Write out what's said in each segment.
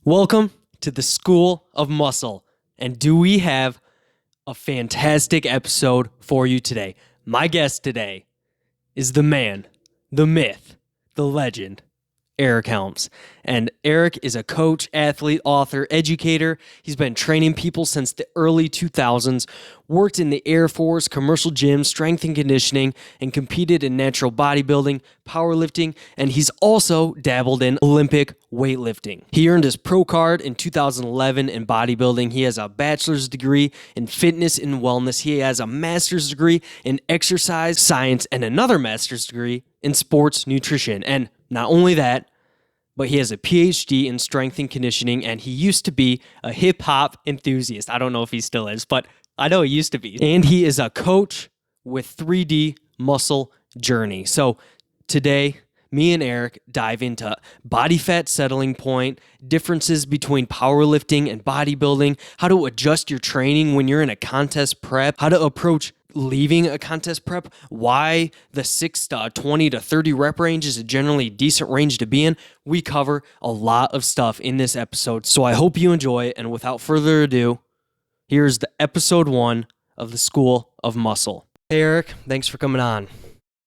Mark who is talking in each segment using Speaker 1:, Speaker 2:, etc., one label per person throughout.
Speaker 1: Welcome to the School of Muscle. And do we have a fantastic episode for you today? My guest today is the man, the myth, the legend, Eric Helms. And Eric is a coach, athlete, author, educator. He's been training people since the early 2000s, worked in the Air Force, commercial gyms, strength and conditioning, and competed in natural bodybuilding, powerlifting, and he's also dabbled in Olympic weightlifting. He earned his pro card in 2011 in bodybuilding. He has a bachelor's degree in fitness and wellness. He has a master's degree in exercise science and another master's degree in sports nutrition. And not only that, but he has a PhD in strength and conditioning, and he used to be a hip-hop enthusiast. I don't know if he still is, but I know he used to be. And he is a coach with 3D Muscle Journey. So today, me and Eric dive into body fat settling point, differences between powerlifting and bodybuilding, how to adjust your training when you're in a contest prep, how to approach leaving a contest prep, why the 6 to 20 to 30 rep range is a generally decent range to be in. We cover a lot of stuff in this episode, so I hope you enjoy it. And without further ado, here's the episode 1 of the School of Muscle. Hey Eric, thanks for coming on.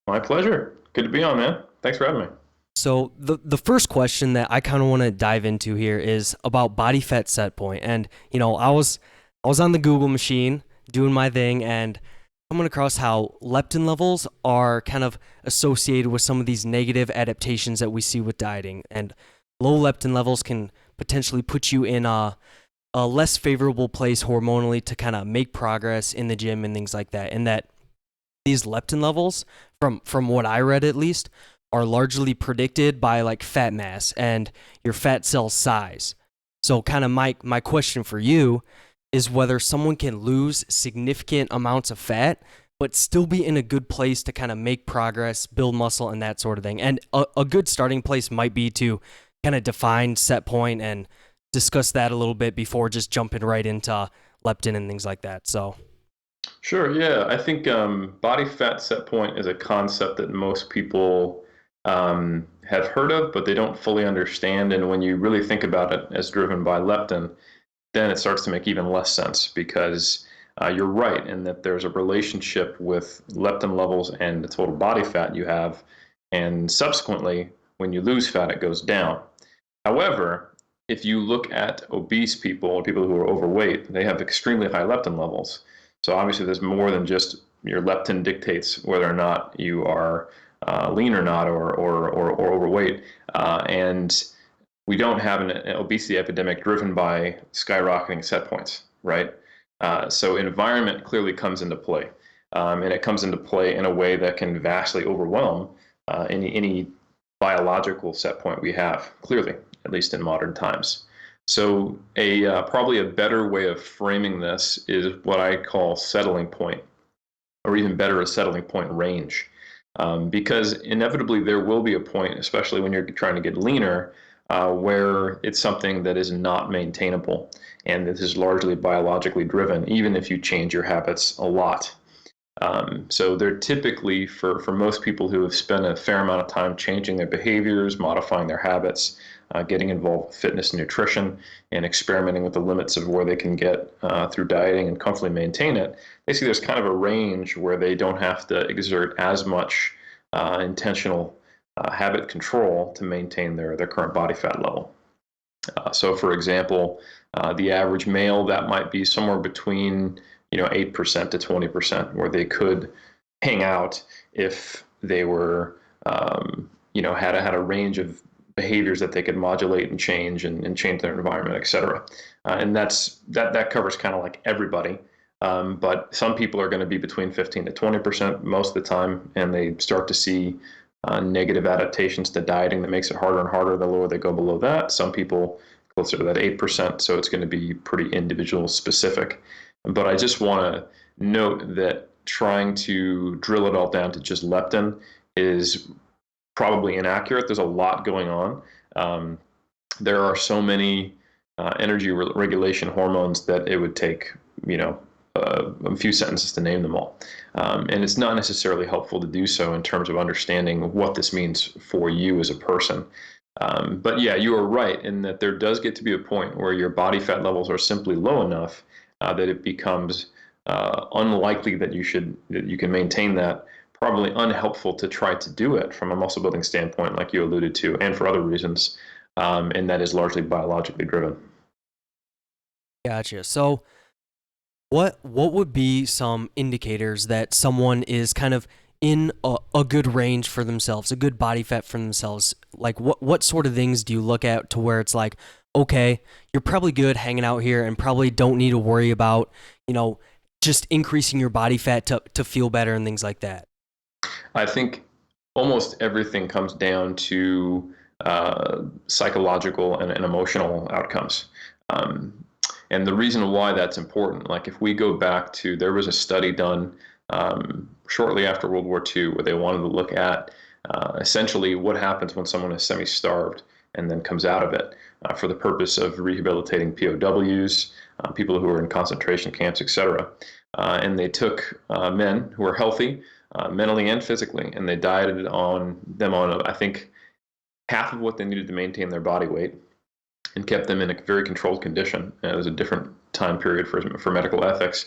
Speaker 2: My pleasure. Good to be on, man. Thanks for having me.
Speaker 1: So the first question that I kind of want to dive into here is about body fat set point. And you know, I was on the Google machine doing my thing and coming across how leptin levels are kind of associated with some of these negative adaptations that we see with dieting. And low leptin levels can potentially put you in a less favorable place hormonally to kind of make progress in the gym and things like that. And that these leptin levels, from what I read at least, are largely predicted by like fat mass and your fat cell size. So kind of my question for you is whether someone can lose significant amounts of fat but still be in a good place to kind of make progress, build muscle, and that sort of thing. And a good starting place might be to kind of define set point and discuss that a little bit before just jumping right into leptin and things like that. So
Speaker 2: Sure, yeah. I think body fat set point is a concept that most people have heard of, but they don't fully understand. And when you really think about it as driven by leptin, then it starts to make even less sense because you're right in that there's a relationship with leptin levels and the total body fat you have. And subsequently, when you lose fat, it goes down. However, if you look at obese people or people who are overweight, they have extremely high leptin levels. So obviously there's more than just your leptin dictates whether or not you are lean or not or overweight. And we don't have an obesity epidemic driven by skyrocketing set points, right? So environment clearly comes into play. And it comes into play in a way that can vastly overwhelm any biological set point we have, clearly, at least in modern times. So probably a better way of framing this is what I call settling point, or even better, a settling point range. Because inevitably there will be a point, especially when you're trying to get leaner, where it's something that is not maintainable. And this is largely biologically driven, even if you change your habits a lot. So they're typically, for most people who have spent a fair amount of time changing their behaviors, modifying their habits, getting involved with fitness and nutrition, and experimenting with the limits of where they can get through dieting and comfortably maintain it, they see there's kind of a range where they don't have to exert as much intentional habit control to maintain their current body fat level. So for example, the average male, that might be somewhere between 8% to 20%, where they could hang out if they were, had a range of behaviors that they could modulate and change change their environment, et cetera. And that covers kind of like everybody. But some people are going to be between 15 to 20% most of the time, and they start to see negative adaptations to dieting that makes it harder and harder the lower they go below that. Some people closer to that 8%, so it's going to be pretty individual specific. But I just want to note that trying to drill it all down to just leptin is probably inaccurate. There's a lot going on. There are so many energy regulation hormones that it would take, a few sentences to name them all. And it's not necessarily helpful to do so in terms of understanding what this means for you as a person. But yeah, you are right in that there does get to be a point where your body fat levels are simply low enough that it becomes unlikely that you can maintain that. Probably unhelpful to try to do it from a muscle building standpoint, like you alluded to, and for other reasons, and that is largely biologically driven.
Speaker 1: Gotcha. So what would be some indicators that someone is kind of in a good range for themselves, a good body fat for themselves? Like what sort of things do you look at to where it's like, okay, you're probably good hanging out here and probably don't need to worry about, just increasing your body fat to feel better and things like that?
Speaker 2: I think almost everything comes down to psychological and emotional outcomes. Um, and the reason why that's important, like if we go back to, there was a study done shortly after World War II where they wanted to look at essentially what happens when someone is semi-starved and then comes out of it for the purpose of rehabilitating POWs, people who are in concentration camps, etc. And they took men who were healthy, mentally and physically, and they dieted them on, I think, half of what they needed to maintain their body weight, and kept them in a very controlled condition. It was a different time period for medical ethics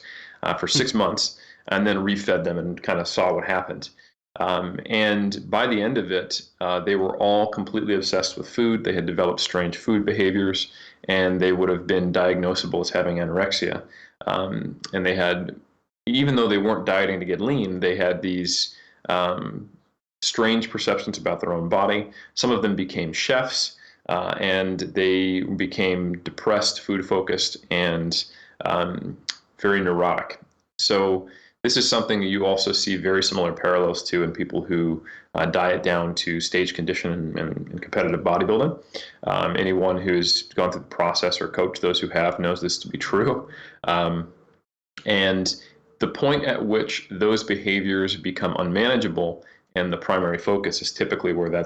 Speaker 2: for 6 months, and then refed them and kind of saw what happened. And by the end of it, they were all completely obsessed with food. They had developed strange food behaviors, and they would have been diagnosable as having anorexia. And they had, even though they weren't dieting to get lean, they had these strange perceptions about their own body. Some of them became chefs, and they became depressed, food focused, and very neurotic. So this is something you also see very similar parallels to in people who diet down to stage condition and competitive bodybuilding. Anyone who's gone through the process or coached those who have knows this to be true. And the point at which those behaviors become unmanageable and the primary focus is typically where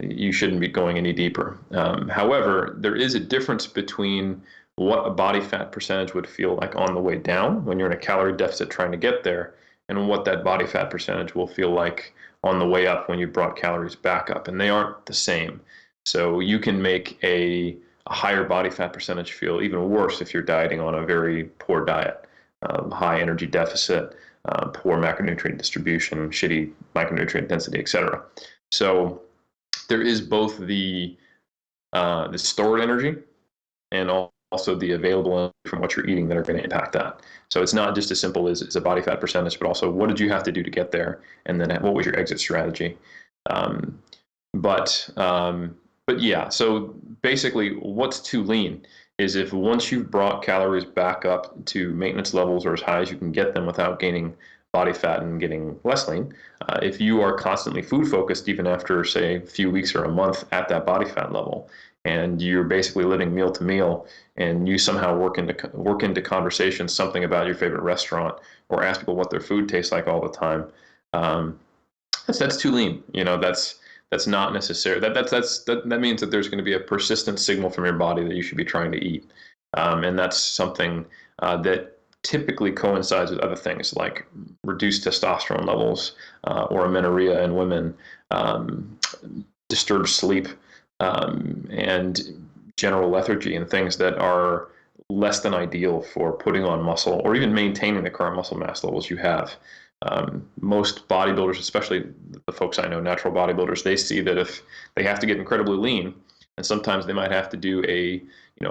Speaker 2: you shouldn't be going any deeper. However, there is a difference between what a body fat percentage would feel like on the way down when you're in a calorie deficit trying to get there, and what that body fat percentage will feel like on the way up when you brought calories back up. And they aren't the same. So you can make a higher body fat percentage feel even worse if you're dieting on a very poor diet, high energy deficit, poor macronutrient distribution, shitty micronutrient density, etc. So there is both the stored energy and also the available energy from what you're eating that are going to impact that. So it's not just as simple as it's a body fat percentage, but also what did you have to do to get there, and then what was your exit strategy. But yeah, so basically what's too lean is if once you've brought calories back up to maintenance levels or as high as you can get them without gaining body fat and getting less lean, if you are constantly food focused, even after say a few weeks or a month at that body fat level, and you're basically living meal to meal, and you somehow work into conversations something about your favorite restaurant or ask people what their food tastes like all the time, that's too lean. That's not necessary. That means that there's going to be a persistent signal from your body that you should be trying to eat, and that's something that typically coincides with other things like reduced testosterone levels or amenorrhea in women, disturbed sleep, and general lethargy, and things that are less than ideal for putting on muscle or even maintaining the current muscle mass levels you have. Most bodybuilders, especially the folks I know, natural bodybuilders, they see that if they have to get incredibly lean, and sometimes they might have to do a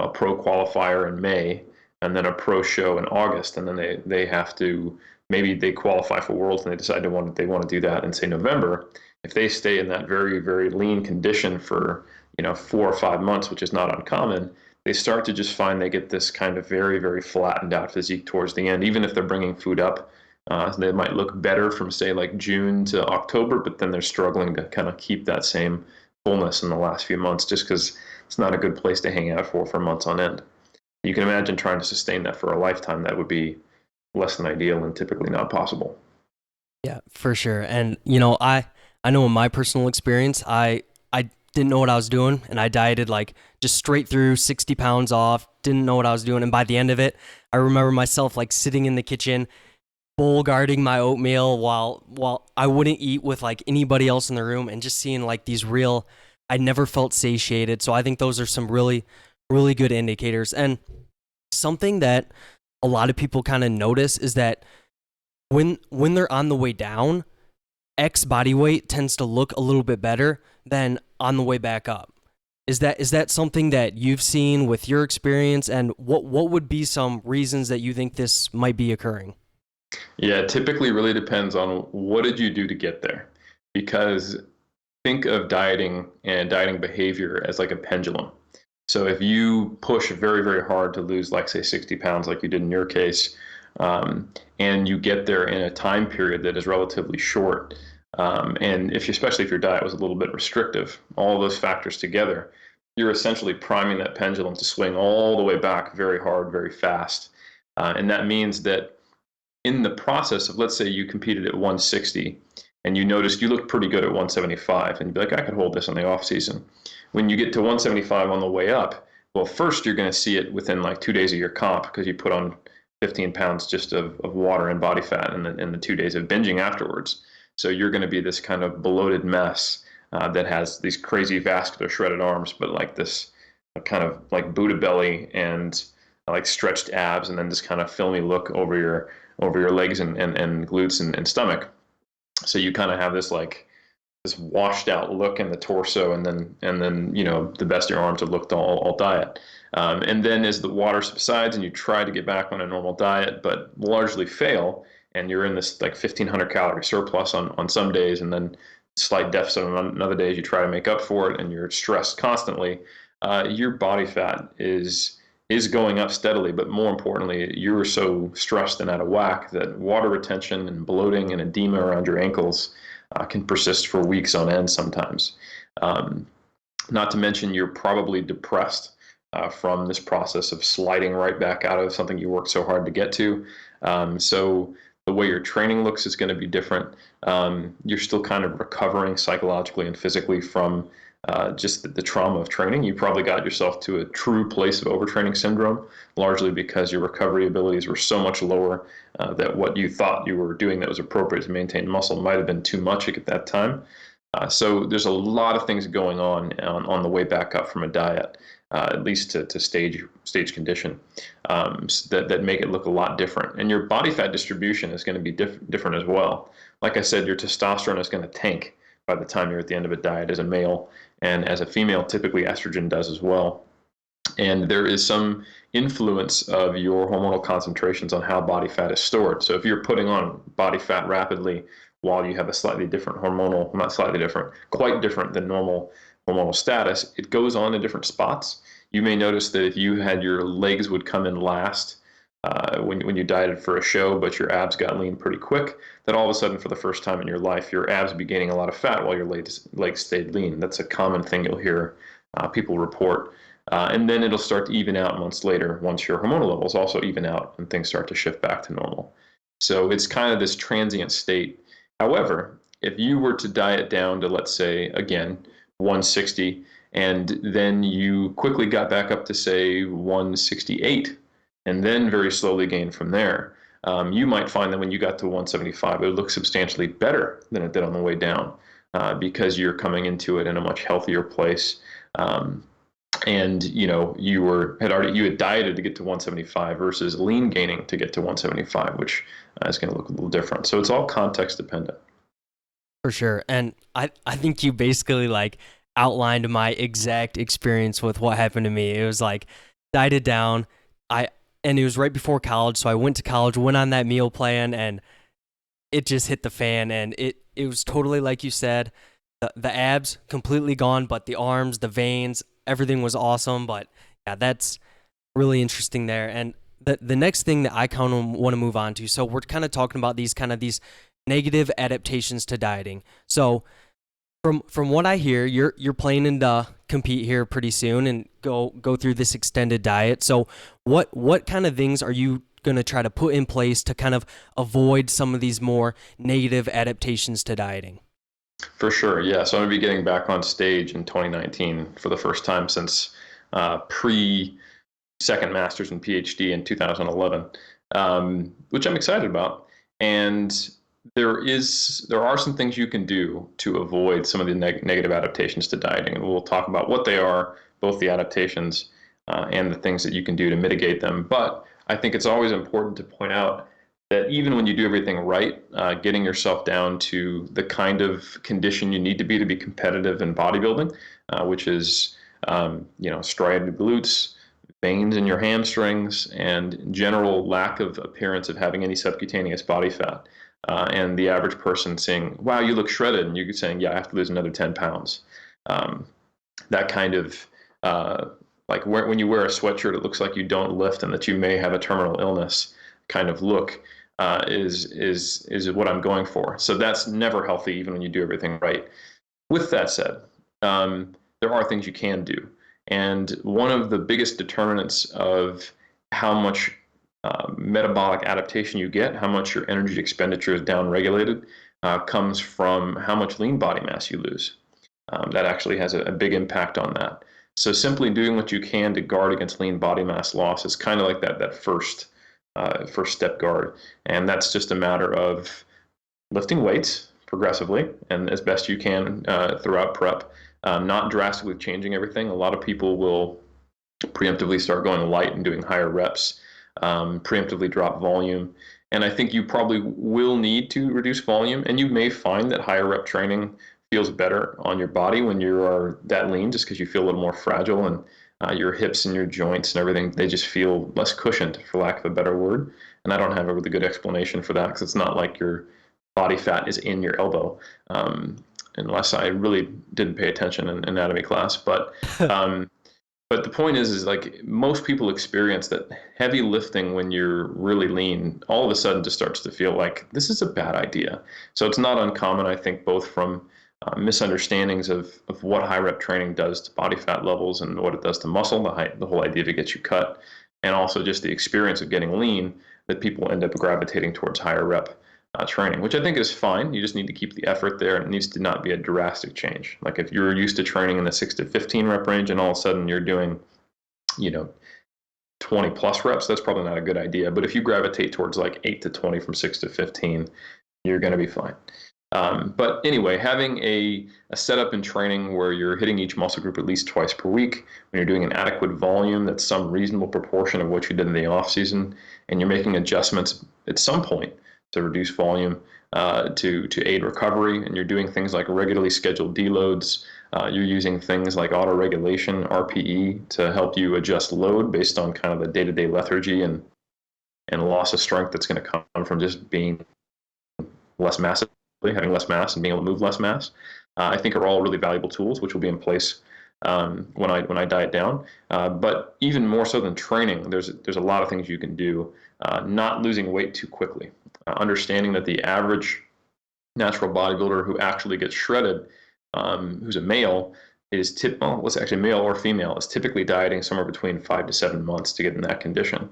Speaker 2: pro qualifier in May and then a pro show in August, and then they have to, maybe they qualify for Worlds and they decide they want to do that in say November. If they stay in that very, very lean condition for 4 or 5 months, which is not uncommon, they start to just find they get this kind of very, very flattened out physique towards the end. Even if they're bringing food up, they might look better from say like June to October, but then they're struggling to kind of keep that same fullness in the last few months, just because it's not a good place to hang out for months on end. You can imagine trying to sustain that for a lifetime. That would be less than ideal and typically not possible.
Speaker 1: Yeah, for sure. And I know in my personal experience, I didn't know what I was doing, and I dieted like just straight through 60 pounds off, didn't know what I was doing. And by the end of it, I remember myself like sitting in the kitchen, bowl guarding my oatmeal while I wouldn't eat with like anybody else in the room, and just seeing like these real I never felt satiated. So I think those are some really, really good indicators. And something that a lot of people kind of notice is that when they're on the way down, X body weight tends to look a little bit better than on the way back up. Is that something that you've seen with your experience, and what would be some reasons that you think this might be occurring?
Speaker 2: Yeah, it typically really depends on what did you do to get there. Because think of dieting and dieting behavior as like a pendulum. So if you push very, very hard to lose, like say 60 pounds, like you did in your case, and you get there in a time period that is relatively short, and especially if your diet was a little bit restrictive, all those factors together, you're essentially priming that pendulum to swing all the way back very hard, very fast. And that means that in the process of, let's say you competed at 160 and you noticed you looked pretty good at 175, and you'd be like, I could hold this in the off season. When you get to 175 on the way up, well, first you're going to see it within like 2 days of your comp because you put on 15 pounds just of water and body fat in the 2 days of binging afterwards. So you're going to be this kind of bloated mess that has these crazy vascular shredded arms, but like this kind of like Buddha belly and like stretched abs, and then this kind of filmy look over your legs and glutes and stomach. So you kind of have this like this washed out look in the torso, and then the best of your arms have looked all diet. And then as the water subsides and you try to get back on a normal diet, but largely fail, and you're in this like 1,500 calorie surplus on some days, and then slight deficit on other days, you try to make up for it, and you're stressed constantly. Your body fat is going up steadily, but more importantly, you're so stressed and out of whack that water retention and bloating and edema around your ankles can persist for weeks on end sometimes. Not to mention, you're probably depressed from this process of sliding right back out of something you worked so hard to get to. So the way your training looks is going to be different. You're still kind of recovering psychologically and physically from just the trauma of training. You probably got yourself to a true place of overtraining syndrome, largely because your recovery abilities were so much lower that what you thought you were doing that was appropriate to maintain muscle might have been too much at that time. So there's a lot of things going on the way back up from a diet, at least to stage condition, that make it look a lot different. And your body fat distribution is going to be different as well. Like I said, your testosterone is going to tank by the time you're at the end of a diet as a male, and as a female, typically estrogen does as well. And there is some influence of your hormonal concentrations on how body fat is stored. So if you're putting on body fat rapidly while you have a slightly different hormonal, not slightly different, quite different than normal hormonal status, it goes on in different spots. You may notice that if you had your legs would come in last when you dieted for a show, but your abs got lean pretty quick, that all of a sudden, for the first time in your life, your abs be gaining a lot of fat while your legs stayed lean. That's a common thing you'll hear people report. And then it'll start to even out months later once your hormonal levels also even out and things start to shift back to normal. So it's kind of this transient state. However, if you were to diet down to, let's say, again, 160, and then you quickly got back up to, say, 168, and then very slowly gain from there, you might find that when you got to 175, it would look substantially better than it did on the way down because you're coming into it in a much healthier place. And you had dieted to get to 175 versus lean gaining to get to 175, which is going to look a little different. So it's all context dependent.
Speaker 1: For sure. And I think you basically like outlined my exact experience with what happened to me. It was like dieted down. And it was right before college, so I went to college, went on that meal plan, and it just hit the fan. And it was totally like you said, the abs completely gone, but the arms, the veins, everything was awesome. But yeah, that's really interesting there. And the next thing that I kind of want to move on to, so we're kind of talking about these negative adaptations to dieting. So from what I hear, you're planning to compete here pretty soon and go through this extended diet. So what kind of things are you going to try to put in place to kind of avoid some of these more negative adaptations to dieting?
Speaker 2: For sure, yeah. So I'm going to be getting back on stage in 2019 for the first time since pre-second master's and PhD in 2011, which I'm excited about. And there are some things you can do to avoid some of the negative adaptations to dieting, and we'll talk about what they are, both the adaptations and the things that you can do to mitigate them. But I think it's always important to point out that even when you do everything right, getting yourself down to the kind of condition you need to be competitive in bodybuilding, which is striated glutes, veins in your hamstrings, and general lack of appearance of having any subcutaneous body fat. And the average person saying, wow, you look shredded, and you're saying, yeah, I have to lose another 10 pounds. That kind of, like when you wear a sweatshirt, it looks like you don't lift and that you may have a terminal illness kind of look is what I'm going for. So that's never healthy, even when you do everything right. With that said, there are things you can do. And one of the biggest determinants of how much metabolic adaptation you get, how much your energy expenditure is downregulated, comes from how much lean body mass you lose. That actually has a big impact on that. So simply doing what you can to guard against lean body mass loss is kind of like that first step guard. And that's just a matter of lifting weights progressively and as best you can throughout prep, not drastically changing everything. A lot of people will preemptively start going light and doing higher reps, preemptively drop volume. And I think you probably will need to reduce volume, and you may find that higher rep training feels better on your body when you are that lean, just because you feel a little more fragile, and your hips and your joints and everything, they just feel less cushioned, for lack of a better word. And I don't have a really good explanation for that, because it's not like your body fat is in your elbow, unless I really didn't pay attention in anatomy class. But the point is like most people experience that heavy lifting when you're really lean, all of a sudden just starts to feel like this is a bad idea. So it's not uncommon, I think, both from misunderstandings of what high rep training does to body fat levels and what it does to muscle, the whole idea to get you cut, and also just the experience of getting lean, that people end up gravitating towards higher rep training, which I think is fine. You just need to keep the effort there, and it needs to not be a drastic change. Like if you're used to training in the 6 to 15 rep range and all of a sudden you're doing 20 plus reps, that's probably not a good idea. But if you gravitate towards like 8 to 20 from 6 to 15, you're going to be fine. But anyway, having a setup in training where you're hitting each muscle group at least twice per week, when you're doing an adequate volume that's some reasonable proportion of what you did in the off season, and you're making adjustments at some point to reduce volume to aid recovery, and you're doing things like regularly scheduled deloads. You're using things like auto-regulation, RPE, to help you adjust load based on kind of the day-to-day lethargy and loss of strength that's going to come from just being less massive, having less mass and being able to move less mass, I think are all really valuable tools, which will be in place when I diet down. But even more so than training, there's a lot of things you can do. Not losing weight too quickly, understanding that the average natural bodybuilder who actually gets shredded, who's a male, what's actually male or female, is typically dieting somewhere between 5 to 7 months to get in that condition.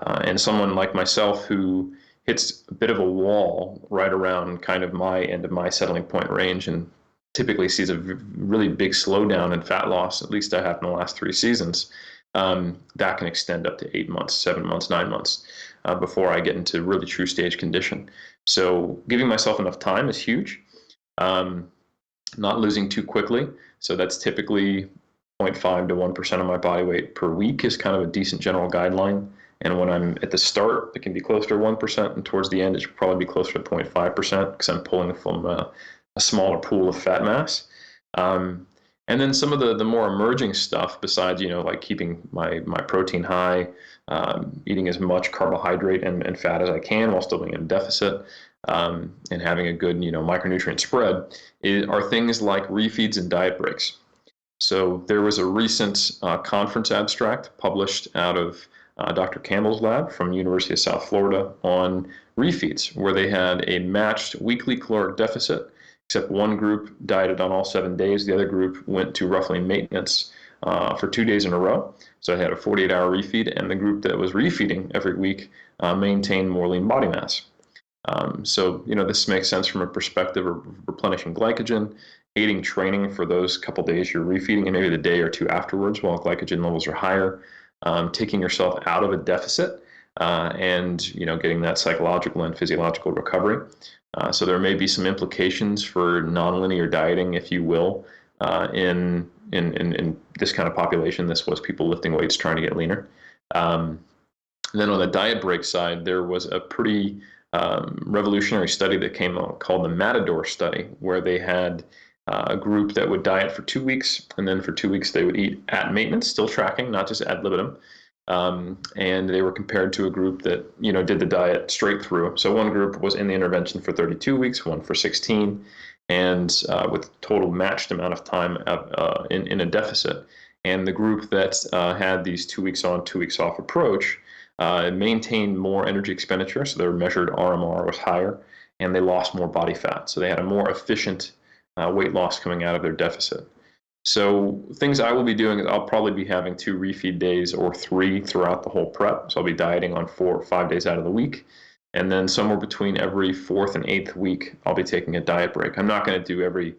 Speaker 2: And someone like myself who hits a bit of a wall right around kind of my end of my settling point range and typically sees a really big slowdown in fat loss, at least I have in the last 3 seasons, that can extend up to 8 months, 7 months, 9 months before I get into really true stage condition. So giving myself enough time is huge. Not losing too quickly. So that's typically 0.5 to 1% of my body weight per week is kind of a decent general guideline. And when I'm at the start, it can be closer to 1%, and towards the end, it should probably be closer to 0.5% because I'm pulling from a smaller pool of fat mass. And then some of the more emerging stuff, besides like keeping my protein high, eating as much carbohydrate and fat as I can while still being in a deficit, and having a good micronutrient spread, are things like refeeds and diet breaks. So there was a recent conference abstract published out of Dr. Campbell's lab from University of South Florida on refeeds, where they had a matched weekly caloric deficit, except one group dieted on all 7 days. The other group went to roughly maintenance for 2 days in a row. So I had a 48-hour refeed, and the group that was refeeding every week maintained more lean body mass. So this makes sense from a perspective of replenishing glycogen, aiding training for those couple days you're refeeding, and maybe the day or two afterwards while glycogen levels are higher, taking yourself out of a deficit and getting that psychological and physiological recovery. So there may be some implications for nonlinear dieting, if you will, in this kind of population. This was people lifting weights trying to get leaner. And then on the diet break side, there was a pretty revolutionary study that came out called the Matador study, where they had a group that would diet for 2 weeks, and then for 2 weeks they would eat at maintenance, still tracking, not just ad libitum. And they were compared to a group that did the diet straight through. So one group was in the intervention for 32 weeks, one for 16, and with total matched amount of time in a deficit. And the group that had these 2 weeks on, 2 weeks off approach maintained more energy expenditure, so their measured RMR was higher, and they lost more body fat. So they had a more efficient weight loss coming out of their deficit. So things I will be doing is I'll probably be having 2 refeed days or 3 throughout the whole prep. So I'll be dieting on 4 or 5 days out of the week. And then somewhere between every 4th and 8th week, I'll be taking a diet break. I'm not going to do every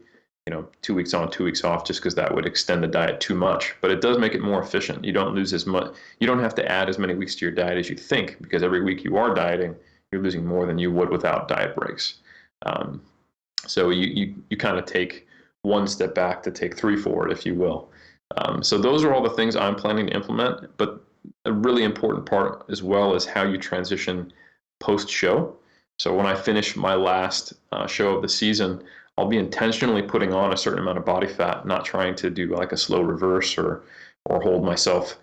Speaker 2: 2 weeks on, 2 weeks off, just because that would extend the diet too much. But it does make it more efficient. You don't lose as much. You don't have to add as many weeks to your diet as you think, because every week you are dieting, you're losing more than you would without diet breaks. So you kind of take one step back to take 3 forward, if you will. So those are all the things I'm planning to implement. But a really important part as well is how you transition post-show. So when I finish my last show of the season, I'll be intentionally putting on a certain amount of body fat, not trying to do like a slow reverse or hold myself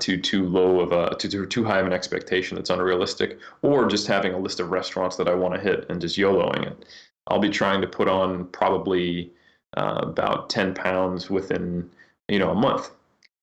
Speaker 2: to too high of an expectation that's unrealistic, or just having a list of restaurants that I want to hit and just YOLOing it. I'll be trying to put on probably about 10 pounds within a month,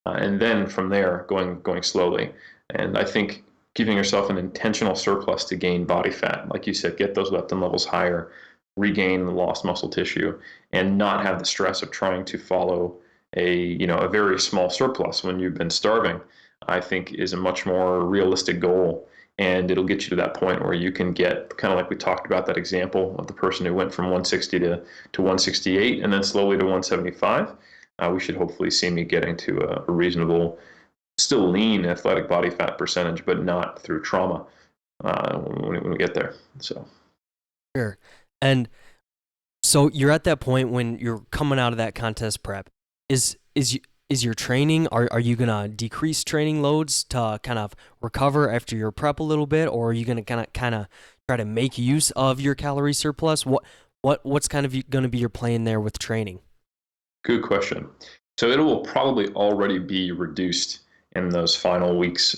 Speaker 2: and then from there going slowly. And I think giving yourself an intentional surplus to gain body fat, like you said, get those leptin levels higher, regain the lost muscle tissue, and not have the stress of trying to follow a very small surplus when you've been starving, I think is a much more realistic goal. And it'll get you to that point where you can get, kind of like we talked about that example of the person who went from 160 to 168 and then slowly to 175. We should hopefully see me getting to a reasonable, still lean athletic body fat percentage, but not through trauma when we get there. So
Speaker 1: Sure. And so you're at that point when you're coming out of that contest prep. Is your training, are you gonna decrease training loads to kind of recover after your prep a little bit, or are you gonna kind of try to make use of your calorie surplus? What's kind of gonna be your plan there with training?
Speaker 2: good question. So it will probably already be reduced in those final weeks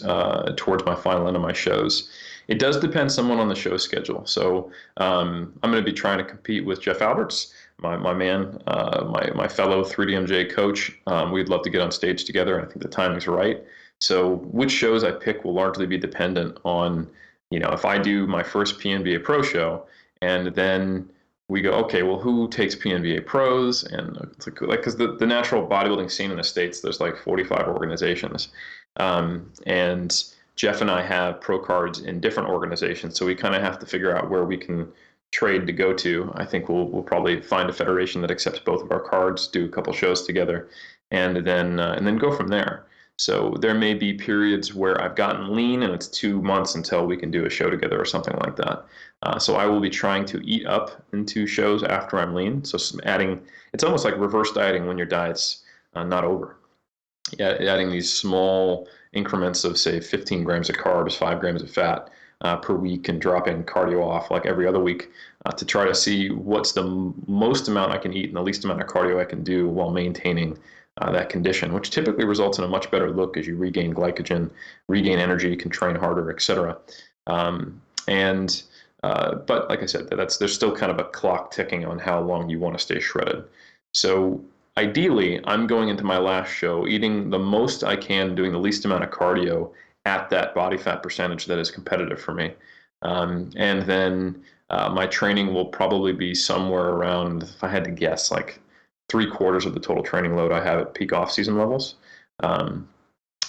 Speaker 2: towards my final end of my shows. It does depend somewhat on the show schedule. So I'm going to be trying to compete with Jeff Alberts, my man, my fellow 3DMJ coach. We'd love to get on stage together. I think the timing's right. So which shows I pick will largely be dependent on, if I do my first PNBA Pro show and then we go, okay, well, who takes PNBA pros? And it's like, because the natural bodybuilding scene in the States, there's like 45 organizations. And Jeff and I have pro cards in different organizations. So we kind of have to figure out where we can trade to go to. I think we'll probably find a federation that accepts both of our cards, do a couple shows together, and then go from there. So there may be periods where I've gotten lean and it's 2 months until we can do a show together or something like that. So I will be trying to eat up into shows after I'm lean. So it's almost like reverse dieting when your diet's not over. Yeah, adding these small increments of, say, 15 grams of carbs, 5 grams of fat per week, and dropping cardio off like every other week to try to see what's the most amount I can eat and the least amount of cardio I can do while maintaining that condition, which typically results in a much better look as you regain glycogen, regain energy, you can train harder, etc. But like I said, there's still kind of a clock ticking on how long you want to stay shredded. So ideally, I'm going into my last show eating the most I can, doing the least amount of cardio at that body fat percentage that is competitive for me. And then my training will probably be somewhere around, if I had to guess, like 3/4 of the total training load I have at peak off-season levels. And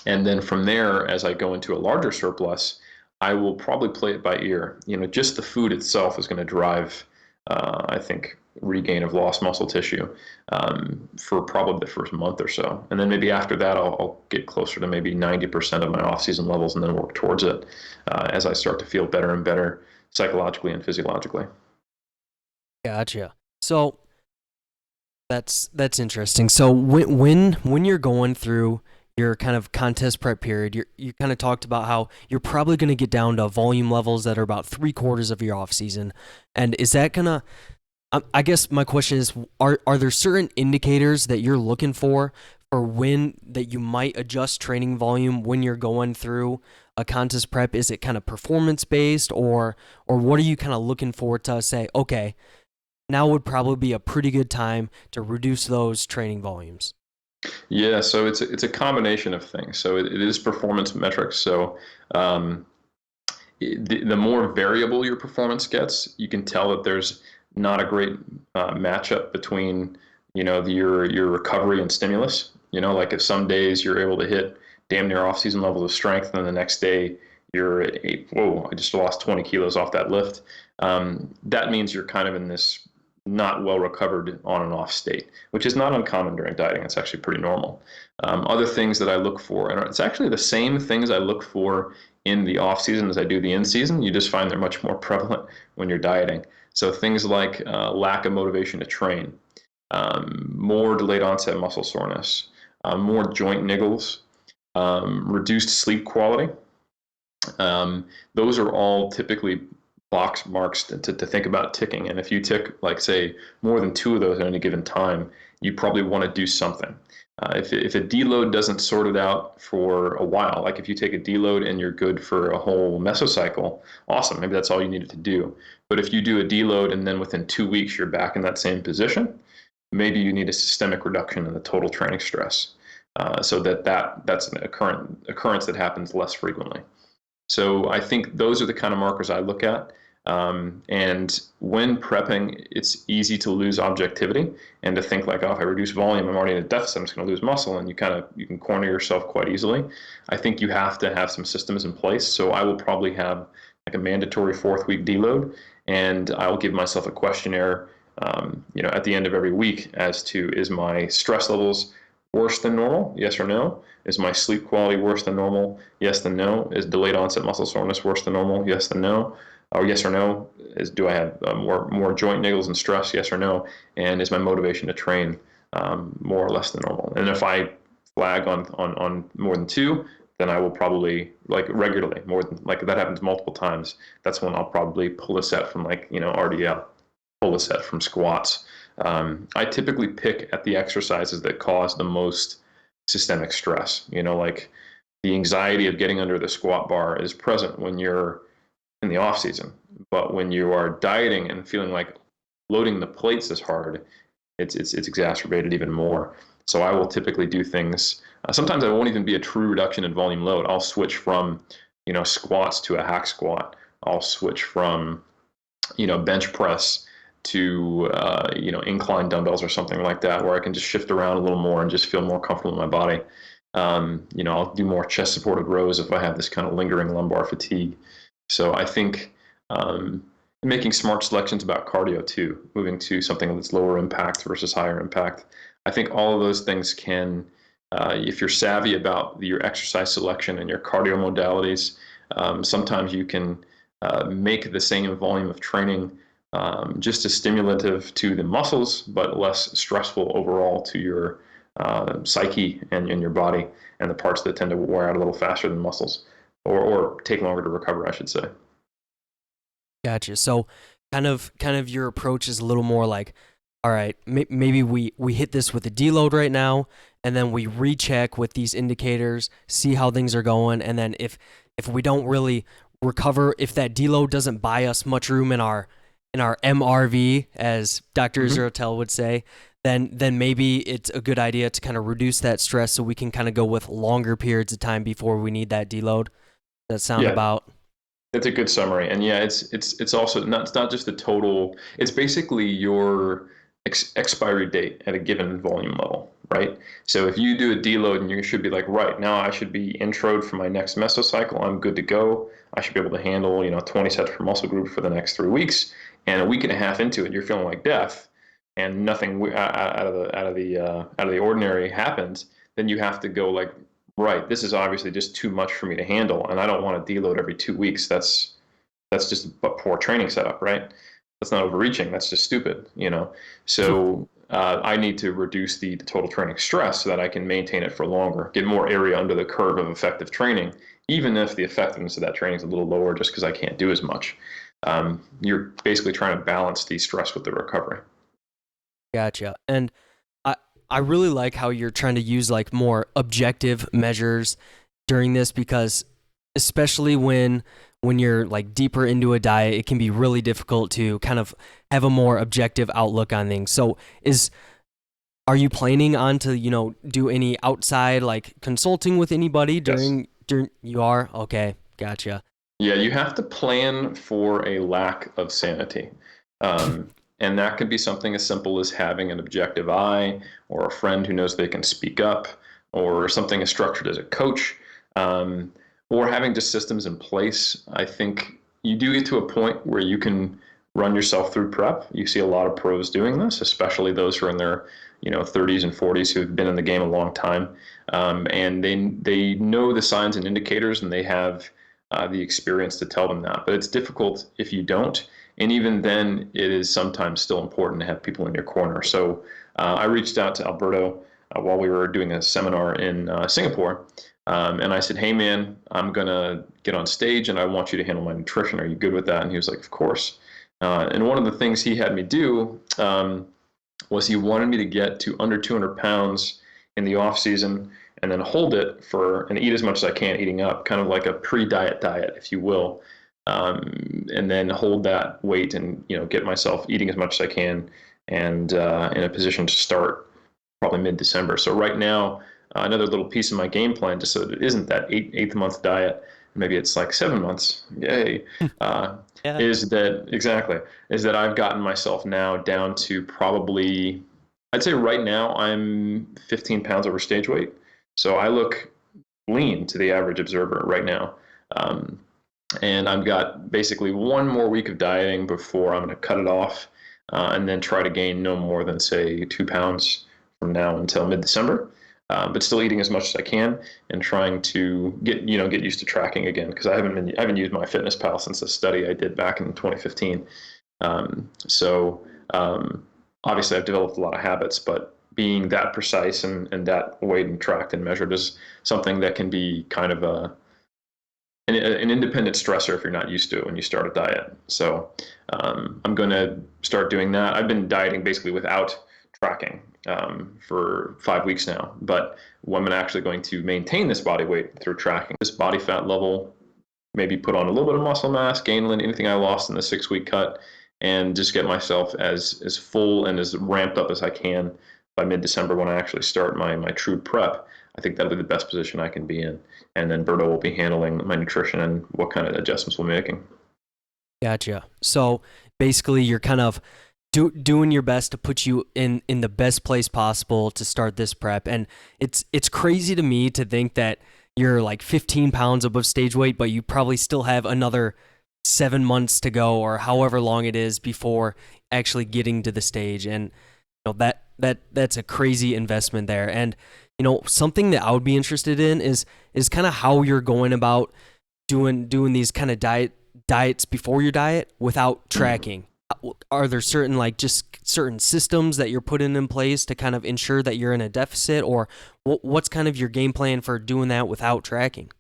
Speaker 2: then from there, as I go into a larger surplus, I will probably play it by ear. Just the food itself is going to drive, I think, regain of lost muscle tissue for probably the first month or so. And then maybe after that, I'll get closer to maybe 90% of my off-season levels and then work towards it as I start to feel better and better psychologically and physiologically.
Speaker 1: Gotcha. So that's interesting. So when you're going through your kind of contest prep period, you kind of talked about how you're probably going to get down to volume levels that are about 3/4 of your off season, and is that gonna? I guess my question is, are there certain indicators that you're looking for when that you might adjust training volume when you're going through a contest prep? Is it kind of performance based, or what are you kind of looking for to say, okay, now would probably be a pretty good time to reduce those training volumes?
Speaker 2: Yeah, so it's a combination of things. So it is performance metrics. So um, the more variable your performance gets, you can tell that there's not a great matchup between your recovery and stimulus. Like if some days you're able to hit damn near off-season levels of strength, and then the next day you're at whoa, I just lost 20 kilos off that lift. That means you're kind of in this not well recovered on and off state, which is not uncommon during dieting. It's actually pretty normal. Other things that I look for, and it's actually the same things I look for in the off season as I do the in season. You just find they're much more prevalent when you're dieting. So things like lack of motivation to train, more delayed onset muscle soreness, more joint niggles, reduced sleep quality. Those are all typically box marks to think about ticking. And if you tick, like, say, more than two of those at any given time, you probably want to do something. If a deload doesn't sort it out for a while, like if you take a deload and you're good for a whole mesocycle, awesome. Maybe that's all you needed to do. But if you do a deload and then within 2 weeks you're back in that same position, maybe you need a systemic reduction in the total training stress, so that's an occurrence that happens less frequently. So I think those are the kind of markers I look at. And when prepping, it's easy to lose objectivity and to think like, oh, if I reduce volume, I'm already in a deficit, I'm just going to lose muscle, and you can corner yourself quite easily. I think you have to have some systems in place. So I will probably have like a mandatory 4th-week deload, and I will give myself a questionnaire, at the end of every week as to, is my stress levels worse than normal? Yes or no? Is my sleep quality worse than normal? Yes, then no. Is delayed onset muscle soreness worse than normal? Yes, then no. Or yes or no? Do I have more joint niggles and stress? Yes or no? And is my motivation to train more or less than normal? And if I flag on more than two, then I will probably, like, regularly, more than, like, that happens multiple times. That's when I'll probably pull a set from, like, RDL, pull a set from squats. I typically pick at the exercises that cause the most systemic stress. Like the anxiety of getting under the squat bar is present when you're in the off season, but when you are dieting and feeling like loading the plates is hard, it's exacerbated even more. So I will typically do things. Sometimes I won't even be a true reduction in volume load. I'll switch from squats to a hack squat. I'll switch from bench press to incline dumbbells or something like that, where I can just shift around a little more and just feel more comfortable in my body. I'll do more chest supported rows if I have this kind of lingering lumbar fatigue. So I think making smart selections about cardio too, moving to something that's lower impact versus higher impact. I think all of those things can, if you're savvy about your exercise selection and your cardio modalities, sometimes you can make the same volume of training just as stimulative to the muscles, but less stressful overall to your psyche and your body, and the parts that tend to wear out a little faster than muscles, or take longer to recover, I should say.
Speaker 1: Gotcha. So kind of your approach is a little more like, all right, maybe we hit this with a deload right now, and then we recheck with these indicators, see how things are going, and then if we don't really recover, if that deload doesn't buy us much room in our MRV, as Dr. Zertel would say, then maybe it's a good idea to kind of reduce that stress so we can kind of go with longer periods of time before we need that deload. Does that sound about?
Speaker 2: That's a good summary. And yeah, it's also it's not just the total, it's basically your expiry date at a given volume level, right? So if you do a deload and you should be like, right now I should be introed for my next mesocycle, I'm good to go. I should be able to handle 20 sets per muscle group for the next 3 weeks. And a week and a half into it, you're feeling like death, and nothing out of the ordinary happens. Then you have to go like, right, this is obviously just too much for me to handle, and I don't want to deload every 2 weeks. That's just a poor training setup, right? that's not overreaching. That's just stupid, you know? So I need to reduce the total training stress so that I can maintain it for longer, get more area under the curve of effective training, even if the effectiveness of that training is a little lower just because I can't do as much. You're basically trying to balance the stress with the recovery.
Speaker 1: Gotcha. And I really like how you're trying to use like more objective measures during this, because especially when you're like deeper into a diet, it can be really difficult to kind of have a more objective outlook on things. So are you planning on to, do any outside like consulting with anybody
Speaker 2: Yes.
Speaker 1: during you are? Okay, gotcha.
Speaker 2: Yeah, you have to plan for a lack of sanity. And that could be something as simple as having an objective eye or a friend who knows they can speak up, or something as structured as a coach, um, or having just systems in place. I think you do get to a point where you can run yourself through prep. You see a lot of pros doing this, especially those who are in their 30s and 40s who've been in the game a long time, and they know the signs and indicators, and they have the experience to tell them that. But it's difficult if you don't. And even then, it is sometimes still important to have people in your corner. So I reached out to Alberto while we were doing a seminar in Singapore. And I said, hey, man, I'm going to get on stage and I want you to handle my nutrition. Are you good with that? And he was like, of course. And one of the things he had me do was he wanted me to get to under 200 pounds in the off season, and then hold it and eat as much as I can, eating up, kind of like a pre-diet diet, if you will, and then hold that weight and get myself eating as much as I can, and in a position to start probably mid-December. So right now, another little piece of my game plan, just so that it isn't that eighth month diet, maybe it's like 7 months, yay,
Speaker 1: Yeah.
Speaker 2: is that I've gotten myself now down to probably, I'd say right now I'm 15 pounds over stage weight. So I look lean to the average observer right now. And I've got basically one more week of dieting before I'm going to cut it off, and then try to gain no more than, say, 2 pounds from now until mid-December. But still eating as much as I can, and trying to get used to tracking again, because I haven't used MyFitnessPal since the study I did back in 2015. So obviously I've developed a lot of habits, but being that precise and that weighed and tracked and measured is something that can be kind of an independent stressor if you're not used to it when you start a diet. So I'm going to start doing that. I've been dieting basically without tracking for 5 weeks now, but I'm actually going to maintain this body weight through tracking this body fat level, maybe put on a little bit of muscle mass, gain anything I lost in the 6 week cut, and just get myself as full and as ramped up as I can by mid-December when I actually start my true prep. I think that'll be the best position I can be in. And then Berto will be handling my nutrition and what kind of adjustments we're making.
Speaker 1: Gotcha. So basically you're kind of doing your best to put you in the best place possible to start this prep. And it's crazy to me to think that you're like 15 pounds above stage weight, but you probably still have another 7 months to go, or however long it is before actually getting to the stage. And that's a crazy investment there. And something that I would be interested in is kind of how you're going about doing these kind of diets before your diet without tracking. Are there certain certain systems that you're putting in place to kind of ensure that you're in a deficit, or what's kind of your game plan for doing that without tracking?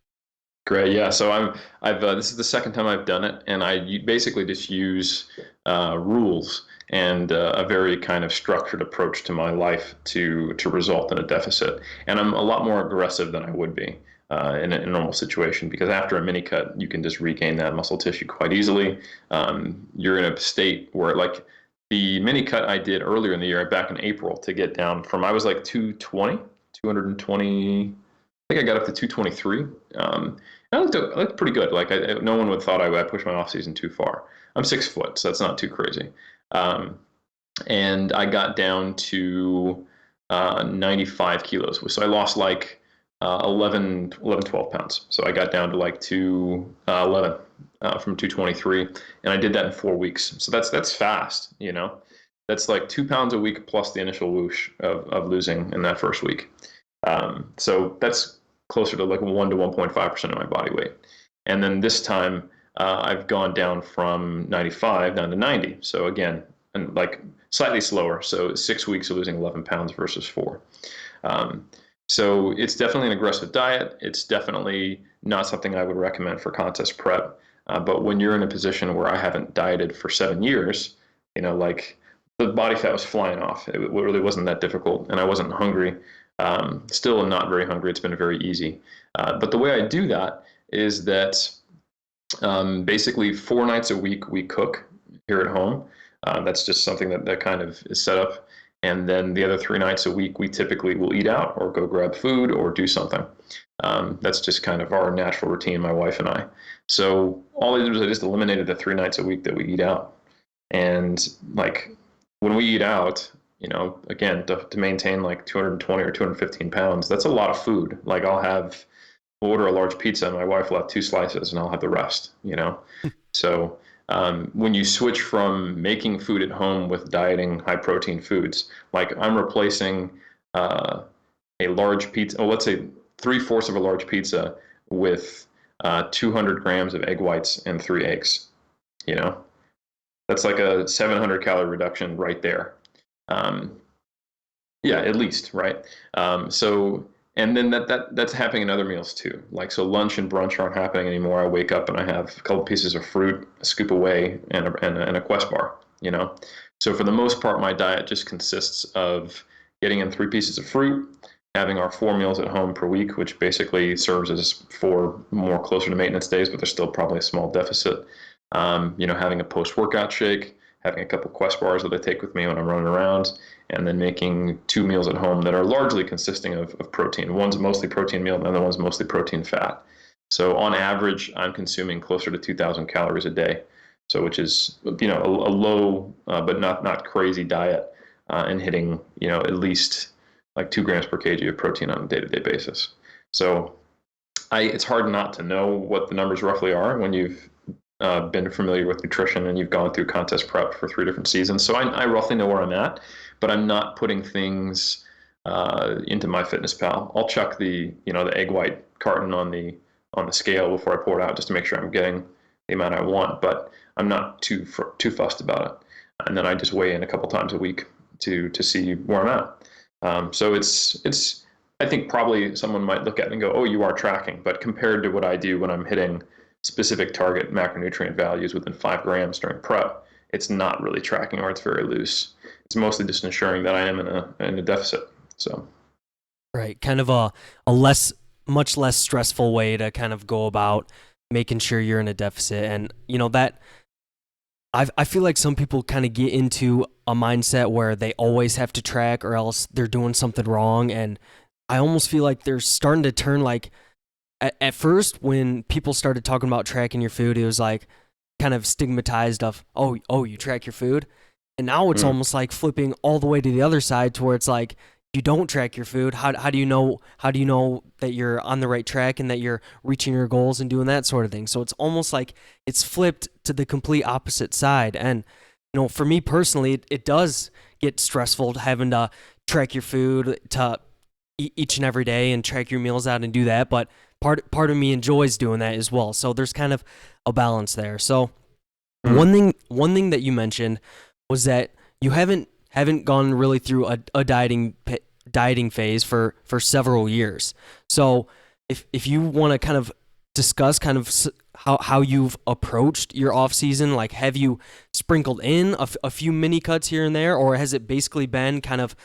Speaker 2: Great, yeah. So I've this is the second time I've done it, and I basically just use rules and a very kind of structured approach to my life to result in a deficit. And I'm a lot more aggressive than I would be in a normal situation, because after a mini cut, you can just regain that muscle tissue quite easily. You're in a state where, like, the mini cut I did earlier in the year, back in April, to get down from, I was like 220, I think I got up to 223. I looked pretty good. Like, no one would have thought I pushed my off season too far. I'm 6 foot, so that's not too crazy. And I got down to 95 kilos. So I lost like 12 pounds. So I got down to like 211 from 223, and I did that in 4 weeks. So that's fast, That's like 2 pounds a week plus the initial whoosh of losing in that first week. So that's closer to like 1 to 1.5% of my body weight. And then this time, I've gone down from 95 down to 90. So again, and like slightly slower. So 6 weeks of losing 11 pounds versus 4. Um, so it's definitely an aggressive diet. It's definitely not something I would recommend for contest prep. But when you're in a position where I haven't dieted for 7 years, like the body fat was flying off. It really wasn't that difficult, and I wasn't hungry. Still not very hungry. It's been very easy. But the way I do that is that basically 4 nights a week we cook here at home. That's just something that kind of is set up. And then the other 3 nights a week, we typically will eat out or go grab food or do something. That's just kind of our natural routine, my wife and I. So all I did was I just eliminated the 3 nights a week that we eat out. And like when we eat out, again, to maintain like 220 or 215 pounds, that's a lot of food. Like we'll order a large pizza and my wife will have 2 slices and I'll have the rest, So when you switch from making food at home with dieting high protein foods, like I'm replacing a large pizza, let's say 3/4 of a large pizza with 200 grams of egg whites and 3 eggs, that's like a 700 calorie reduction right there. Yeah, at least, right? And then that's happening in other meals too. Like, so lunch and brunch aren't happening anymore. I wake up and I have a couple pieces of fruit, a scoop away, and a Quest bar, So for the most part, my diet just consists of getting in 3 pieces of fruit, having our 4 meals at home per week, which basically serves as 4 more closer to maintenance days, but there's still probably a small deficit. Having a post-workout shake, having a couple Quest bars that I take with me when I'm running around, and then making 2 meals at home that are largely consisting of protein. One's mostly protein meal, and the other one's mostly protein fat. So on average, I'm consuming closer to 2,000 calories a day. So which is, a low but not crazy diet, and hitting, at least like 2 grams per kg of protein on a day-to-day basis. So it's hard not to know what the numbers roughly are when you've been familiar with nutrition and you've gone through contest prep for 3 different seasons. So I roughly know where I'm at, but I'm not putting things into MyFitnessPal. I'll chuck the egg white carton on the scale before I pour it out just to make sure I'm getting the amount I want, but I'm not too fussed about it. And then I just weigh in a couple times a week to see where I'm at. So it's I think probably someone might look at it and go, oh, you are tracking, but compared to what I do when I'm hitting specific target macronutrient values within 5 grams during prep, it's not really tracking, or it's very loose. It's mostly just ensuring that I am in a deficit. So,
Speaker 1: right, kind of a much less stressful way to kind of go about making sure you're in a deficit. And that I feel like some people kind of get into a mindset where they always have to track or else they're doing something wrong. And I almost feel like they're starting to turn like, at first when people started talking about tracking your food, it was like kind of stigmatized of, oh, you track your food. And now it's almost like flipping all the way to the other side to where it's like, you don't track your food. How do you know that you're on the right track and that you're reaching your goals and doing that sort of thing? So it's almost like it's flipped to the complete opposite side. And for me personally, it does get stressful having to track your food to each and every day and track your meals out and do that. But part of me enjoys doing that as well. So there's kind of a balance there. So one thing that you mentioned was that you haven't gone really through a dieting phase for several years. So if you want to kind of discuss kind of how you've approached your off season, like have you sprinkled in a few mini cuts here and there, or has it basically been kind of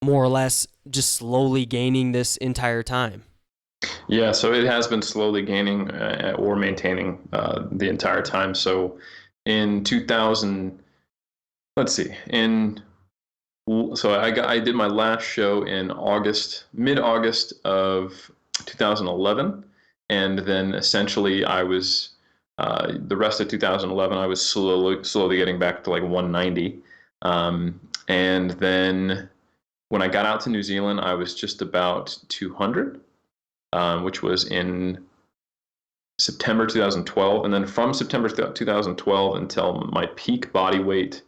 Speaker 1: more or less just slowly gaining this entire time?
Speaker 2: Yeah, so it has been slowly gaining or maintaining the entire time. So in 2000, let's see, I did my last show in mid-August of 2011, and then essentially I was the rest of 2011 I was slowly getting back to like 190, and then when I got out to New Zealand, I was just about 200. Which was in September 2012. And then from September 2012 until my peak body weight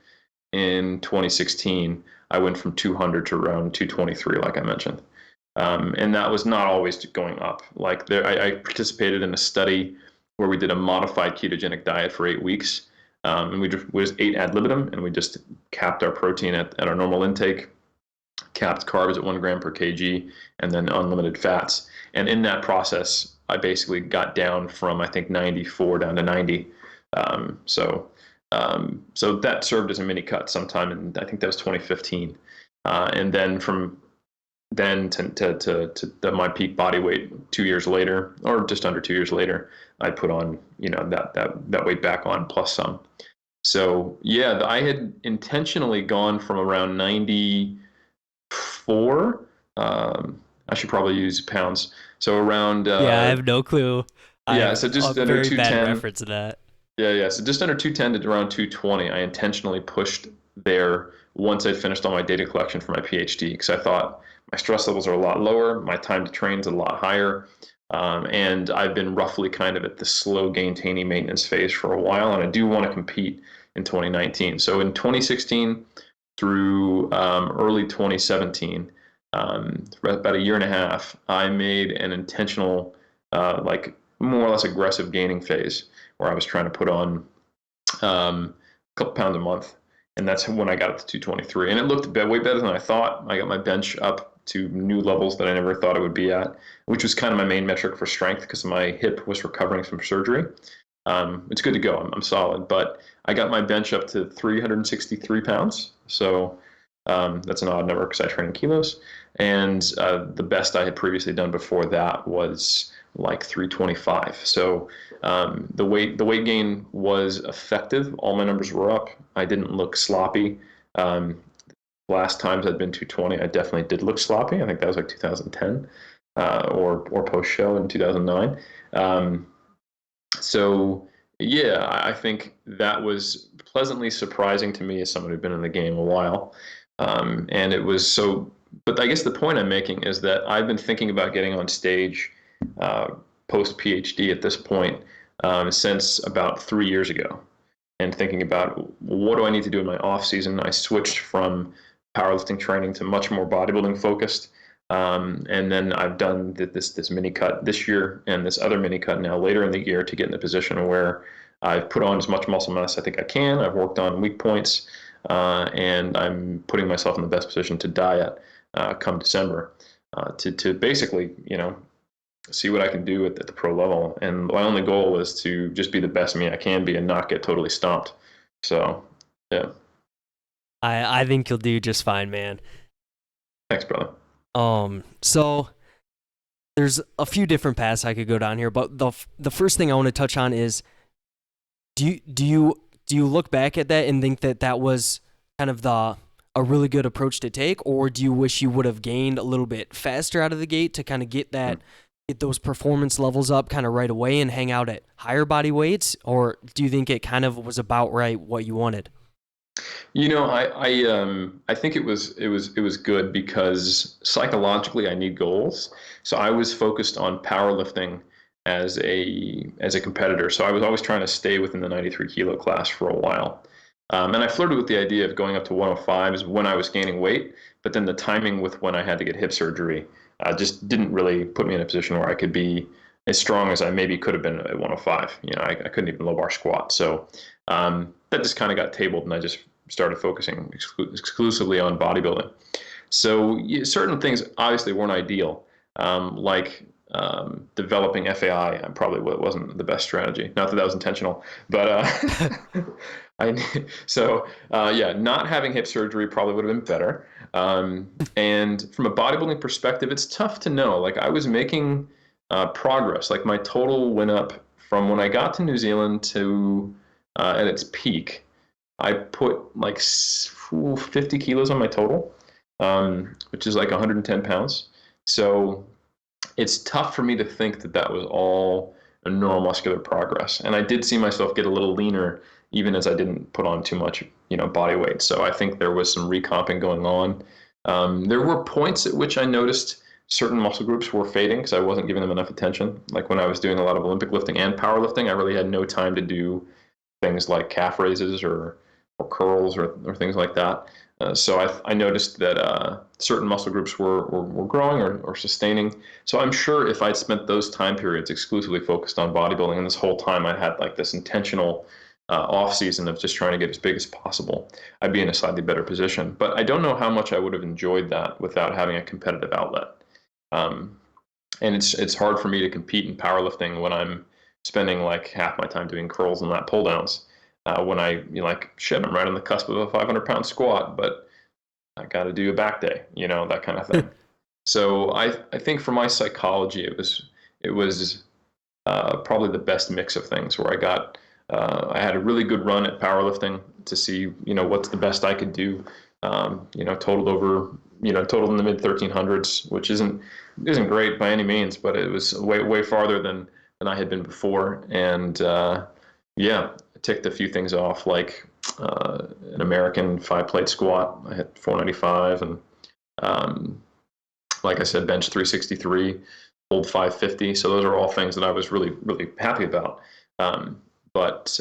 Speaker 2: in 2016, I went from 200 to around 223, like I mentioned. And that was not always going up. Like I participated in a study where we did a modified ketogenic diet for 8 weeks. And we just ate ad libitum, and we just capped our protein at our normal intake, capped carbs at 1 gram per kg, and then unlimited fats. And in that process, I basically got down from, I think, 94 down to 90. So that served as a mini cut sometime in, I think that was 2015. And then from then to my peak body weight 2 years later, or just under 2 years later, I put on, that weight back on plus some. So yeah, I had intentionally gone from around 94. I should probably use pounds. So around.
Speaker 1: Yeah, I have no clue.
Speaker 2: Yeah, so just under
Speaker 1: very
Speaker 2: 210.
Speaker 1: bad reference to that.
Speaker 2: Yeah. So just under 210 to around 220. I intentionally pushed there once I'd finished all my data collection for my PhD, because I thought my stress levels are a lot lower, my time to train is a lot higher, and I've been roughly kind of at the slow gain-taining maintenance phase for a while, and I do want to compete in 2019. So in 2016 through early 2017, for about a year and a half, I made an intentional, like more or less aggressive gaining phase where I was trying to put on a couple pounds a month. And that's when I got up to 223. And it looked way better than I thought. I got my bench up to new levels that I never thought it would be at, which was kind of my main metric for strength because my hip was recovering from surgery. It's good to go. I'm solid. But I got my bench up to 363 pounds. So that's an odd number because I train in kilos. And the best I had previously done before that was like 325. So the weight gain was effective. All my numbers were up. I didn't look sloppy. Last times I'd been 220, I definitely did look sloppy. I think that was like 2010 or post show in 2009. So yeah, I think that was pleasantly surprising to me as someone who'd been in the game a while. And it was so. But I guess the point I'm making is that I've been thinking about getting on stage post PhD at this point since about 3 years ago, and thinking about what do I need to do in my off season. I switched from powerlifting training to much more bodybuilding focused, and then I've done this mini cut this year and this other mini cut now later in the year to get in a position where I've put on as much muscle mass I think I can. I've worked on weak points, and I'm putting myself in the best position to diet come December to basically, see what I can do at the pro level. And my only goal is to just be the best me I can be and not get totally stomped. So, yeah.
Speaker 1: I think you'll do just fine, man.
Speaker 2: Thanks, brother.
Speaker 1: So there's a few different paths I could go down here, but the first thing I want to touch on is, do you look back at that and think that was kind of a really good approach to take, or do you wish you would have gained a little bit faster out of the gate to kind of get those performance levels up kind of right away and hang out at higher body weights, or do you think it kind of was about right what you wanted?
Speaker 2: I think it was good because psychologically I need goals. So I was focused on powerlifting as a competitor. So I was always trying to stay within the 93 kilo class for a while. And I flirted with the idea of going up to 105s when I was gaining weight, but then the timing with when I had to get hip surgery just didn't really put me in a position where I could be as strong as I maybe could have been at 105. I couldn't even low bar squat. So that just kind of got tabled, and I just started focusing exclusively on bodybuilding. So certain things obviously weren't ideal, like developing FAI probably wasn't the best strategy. Not that was intentional, but not having hip surgery probably would have been better. And from a bodybuilding perspective, it's tough to know. Like I was making progress. Like my total went up from when I got to New Zealand to at its peak. I put like 50 kilos on my total, which is like 110 pounds. So it's tough for me to think that was all a neuromuscular progress. And I did see myself get a little leaner even as I didn't put on too much, body weight. So I think there was some recomping going on. There were points at which I noticed certain muscle groups were fading because I wasn't giving them enough attention. Like when I was doing a lot of Olympic lifting and powerlifting, I really had no time to do things like calf raises or curls or things like that. So I noticed that certain muscle groups were growing or sustaining. So I'm sure if I'd spent those time periods exclusively focused on bodybuilding, and this whole time I had like this intentional off season of just trying to get as big as possible, I'd be in a slightly better position. But I don't know how much I would have enjoyed that without having a competitive outlet. Um, and it's hard for me to compete in powerlifting when I'm spending like half my time doing curls and lat pull downs. When like, shit, I'm right on the cusp of a 500-pound squat, but I got to do a back day, that kind of thing. So I think for my psychology, it was probably the best mix of things where I had a really good run at powerlifting to see, what's the best I could do. Totaled in the mid 1300s, which isn't great by any means, but it was way farther than I had been before. And yeah, I ticked a few things off, like an American 5-plate squat. I hit 495, and like I said, bench 363, pulled 550. So those are all things that I was really, really happy about. But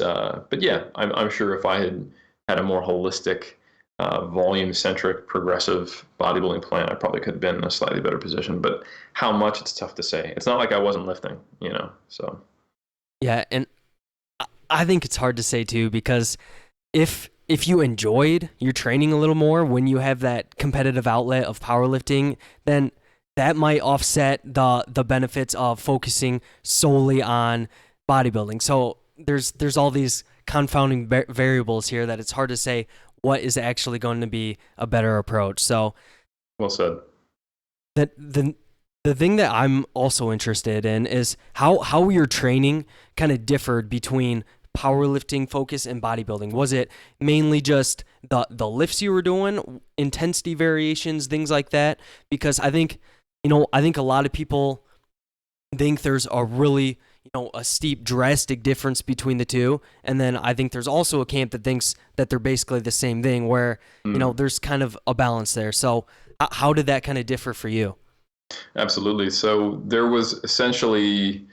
Speaker 2: yeah, I'm sure if I had a more holistic, volume-centric, progressive bodybuilding plan, I probably could have been in a slightly better position. But how much, it's tough to say. It's not like I wasn't lifting, so.
Speaker 1: Yeah, and I think it's hard to say too, because if you enjoyed your training a little more when you have that competitive outlet of powerlifting, then that might offset the benefits of focusing solely on bodybuilding. So there's all these confounding variables here that it's hard to say what is actually going to be a better approach. So
Speaker 2: well said.
Speaker 1: The thing that I'm also interested in is how your training kind of differed between powerlifting focus and bodybuilding. Was it mainly just the lifts you were doing, intensity variations, things like that? Because I think a lot of people think there's a really, a steep, drastic difference between the two. And then I think there's also a camp that thinks that they're basically the same thing, where, there's kind of a balance there. So how did that kind of differ for you?
Speaker 2: Absolutely. So there was essentially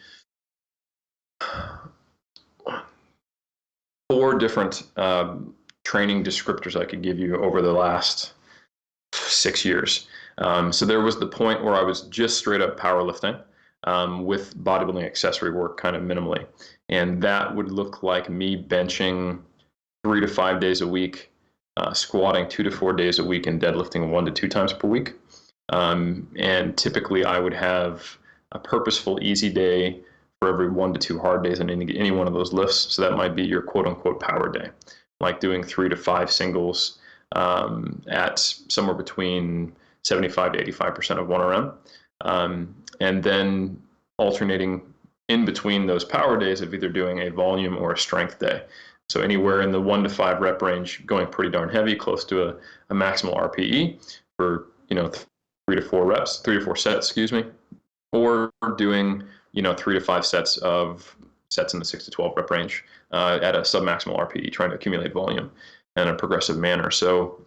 Speaker 2: 4 different training descriptors I could give you over the last 6 years. So there was the point where I was just straight up powerlifting with bodybuilding accessory work kind of minimally. And that would look like me benching 3 to 5 days a week, squatting 2 to 4 days a week, and deadlifting 1 to 2 times per week. And typically I would have a purposeful easy day for every 1 to 2 hard days on any one of those lifts. So that might be your quote unquote power day, like doing 3 to 5 singles at somewhere between 75 to 85% of 1RM. And then alternating in between those power days of either doing a volume or a strength day. So anywhere in the 1 to 5 rep range, going pretty darn heavy, close to a maximal RPE for, 3 to 4 reps, 3 to 4 sets, or doing, 3 to 5 sets in the 6 to 12 rep range at a submaximal RPE, trying to accumulate volume in a progressive manner. So,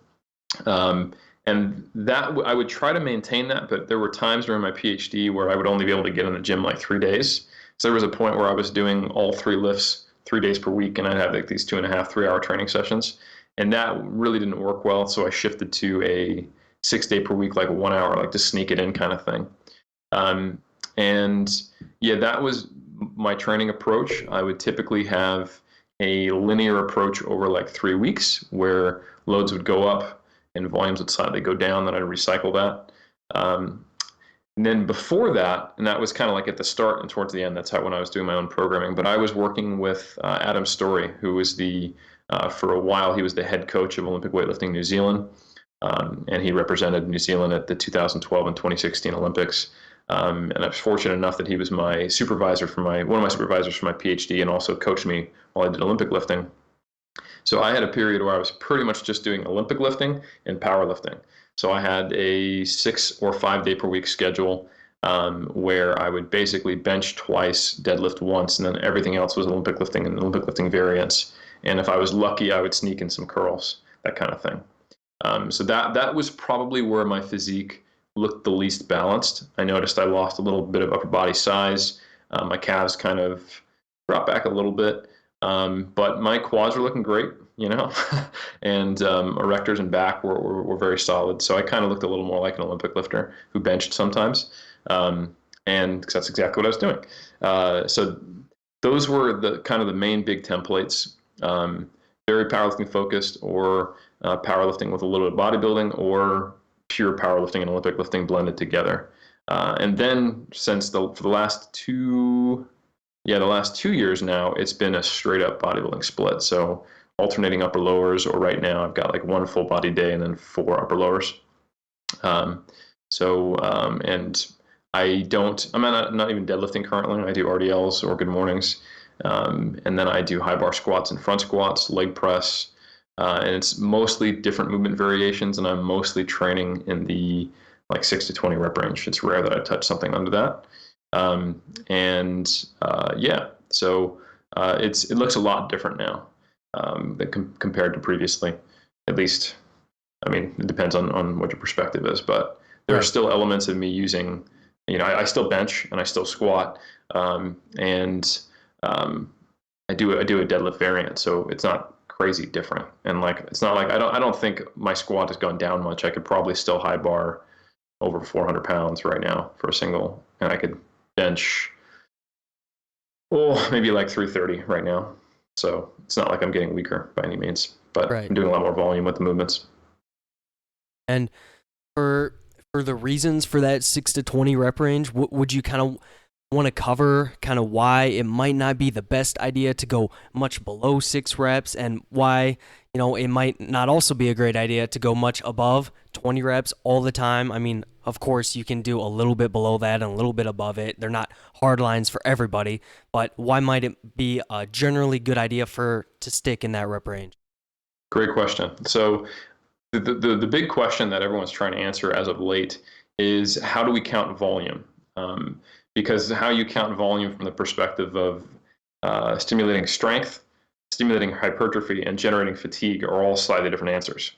Speaker 2: and that I would try to maintain that, but there were times during my PhD where I would only be able to get in the gym like 3 days. So there was a point where I was doing all 3 lifts 3 days per week, and I'd have like these 2.5, 3-hour training sessions, and that really didn't work well. So I shifted to a 6-day per week, like 1 hour, like to sneak it in kind of thing. And yeah, that was my training approach. I would typically have a linear approach over like 3 weeks, where loads would go up and volumes would slightly go down. Then I'd recycle that. And then before that, and that was kind of like at the start and towards the end, that's when I was doing my own programming. But I was working with Adam Story, who was for a while, he was the head coach of Olympic Weightlifting New Zealand. And he represented New Zealand at the 2012 and 2016 Olympics. And I was fortunate enough that he was my supervisor one of my supervisors for my PhD, and also coached me while I did Olympic lifting. So I had a period where I was pretty much just doing Olympic lifting and powerlifting. So I had a 6 or 5 day per week schedule where I would basically bench twice, deadlift once, and then everything else was Olympic lifting and Olympic lifting variants. And if I was lucky, I would sneak in some curls, that kind of thing. So that was probably where my physique looked the least balanced. I noticed I lost a little bit of upper body size. My calves kind of dropped back a little bit. But my quads were looking great, and erectors and back were very solid. So I kind of looked a little more like an Olympic lifter who benched sometimes, and because that's exactly what I was doing. So those were the kind of the main big templates. Very powerlifting focused, or powerlifting with a little bit of bodybuilding, or pure powerlifting and Olympic lifting blended together. And then for the last 2 years now, it's been a straight up bodybuilding split. So alternating upper lowers, or right now I've got like one full body day and then 4 upper lowers. And I'm not even deadlifting currently. I do RDLs or good mornings. And then I do high bar squats and front squats, leg press. And it's mostly different movement variations. And I'm mostly training in the like 6 to 20 rep range. It's rare that I touch something under that. So it looks a lot different now compared to previously. At least, I mean, it depends on what your perspective is, but there are still elements of me using, I still bench and I still squat, and I do a deadlift variant, so it's not crazy different. And like, it's not like I don't think my squat has gone down much. I could probably still high bar over 400 pounds right now for a single, and I could bench maybe like 330 right now. So it's not like I'm getting weaker by any means, but I'm doing a lot more volume with the movements.
Speaker 1: And for the reasons for that 6 to 20 rep range, would you kind of want to cover kind of why it might not be the best idea to go much below 6 reps, and why, it might not also be a great idea to go much above 20 reps all the time? I mean, of course, you can do a little bit below that and a little bit above it. They're not hard lines for everybody, but why might it be a generally good idea to stick in that rep range?
Speaker 2: Great question. So the big question that everyone's trying to answer as of late is, how do we count volume? Because how you count volume from the perspective of stimulating strength, stimulating hypertrophy, and generating fatigue are all slightly different answers.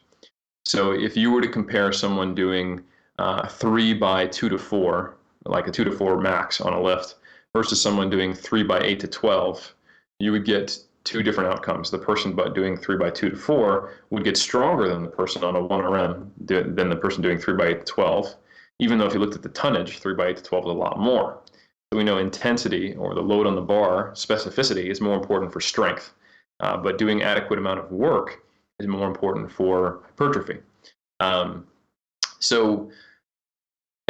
Speaker 2: So if you were to compare someone doing 3 by 2 to 4, like a 2 to 4 max on a lift, versus someone doing 3 by 8 to 12, you would get 2 different outcomes. The person doing 3 by 2 to 4 would get stronger than the person on a 1RM than the person doing 3 by 8 to 12. Even though if you looked at the tonnage, 3 by 8 to 12 is a lot more. So we know intensity, or the load on the bar, specificity, is more important for strength. But doing adequate amount of work is more important for hypertrophy. So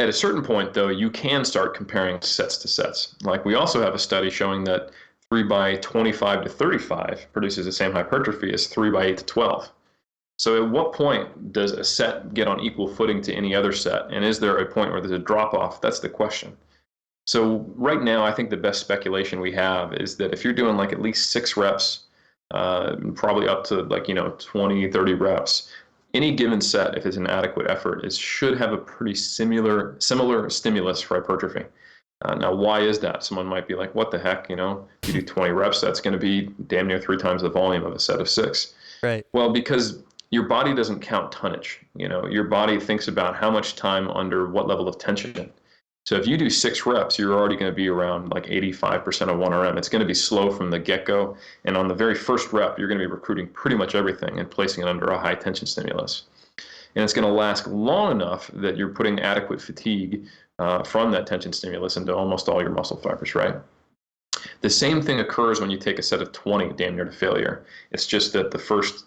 Speaker 2: at a certain point, though, you can start comparing sets to sets. Like, we also have a study showing that 3 by 25 to 35 produces the same hypertrophy as 3 by 8 to 12. So at what point does a set get on equal footing to any other set? And is there a point where there's a drop off? That's the question. So right now, I think the best speculation we have is that if you're doing like at least 6 reps, probably up to 20, 30 reps, any given set, if it's an adequate effort, it should have a pretty similar stimulus for hypertrophy. Now, why is that? Someone might be like, what the heck, you do 20 reps, that's going to be damn near 3 times the volume of a set of 6.
Speaker 1: Right.
Speaker 2: Well, because your body doesn't count tonnage. Your body thinks about how much time under what level of tension. So if you do 6 reps, you're already going to be around like 85% of 1RM. It's going to be slow from the get-go. And on the very first rep, you're going to be recruiting pretty much everything and placing it under a high tension stimulus. And it's going to last long enough that you're putting adequate fatigue from that tension stimulus into almost all your muscle fibers, right? The same thing occurs when you take a set of 20 damn near to failure. It's just that the first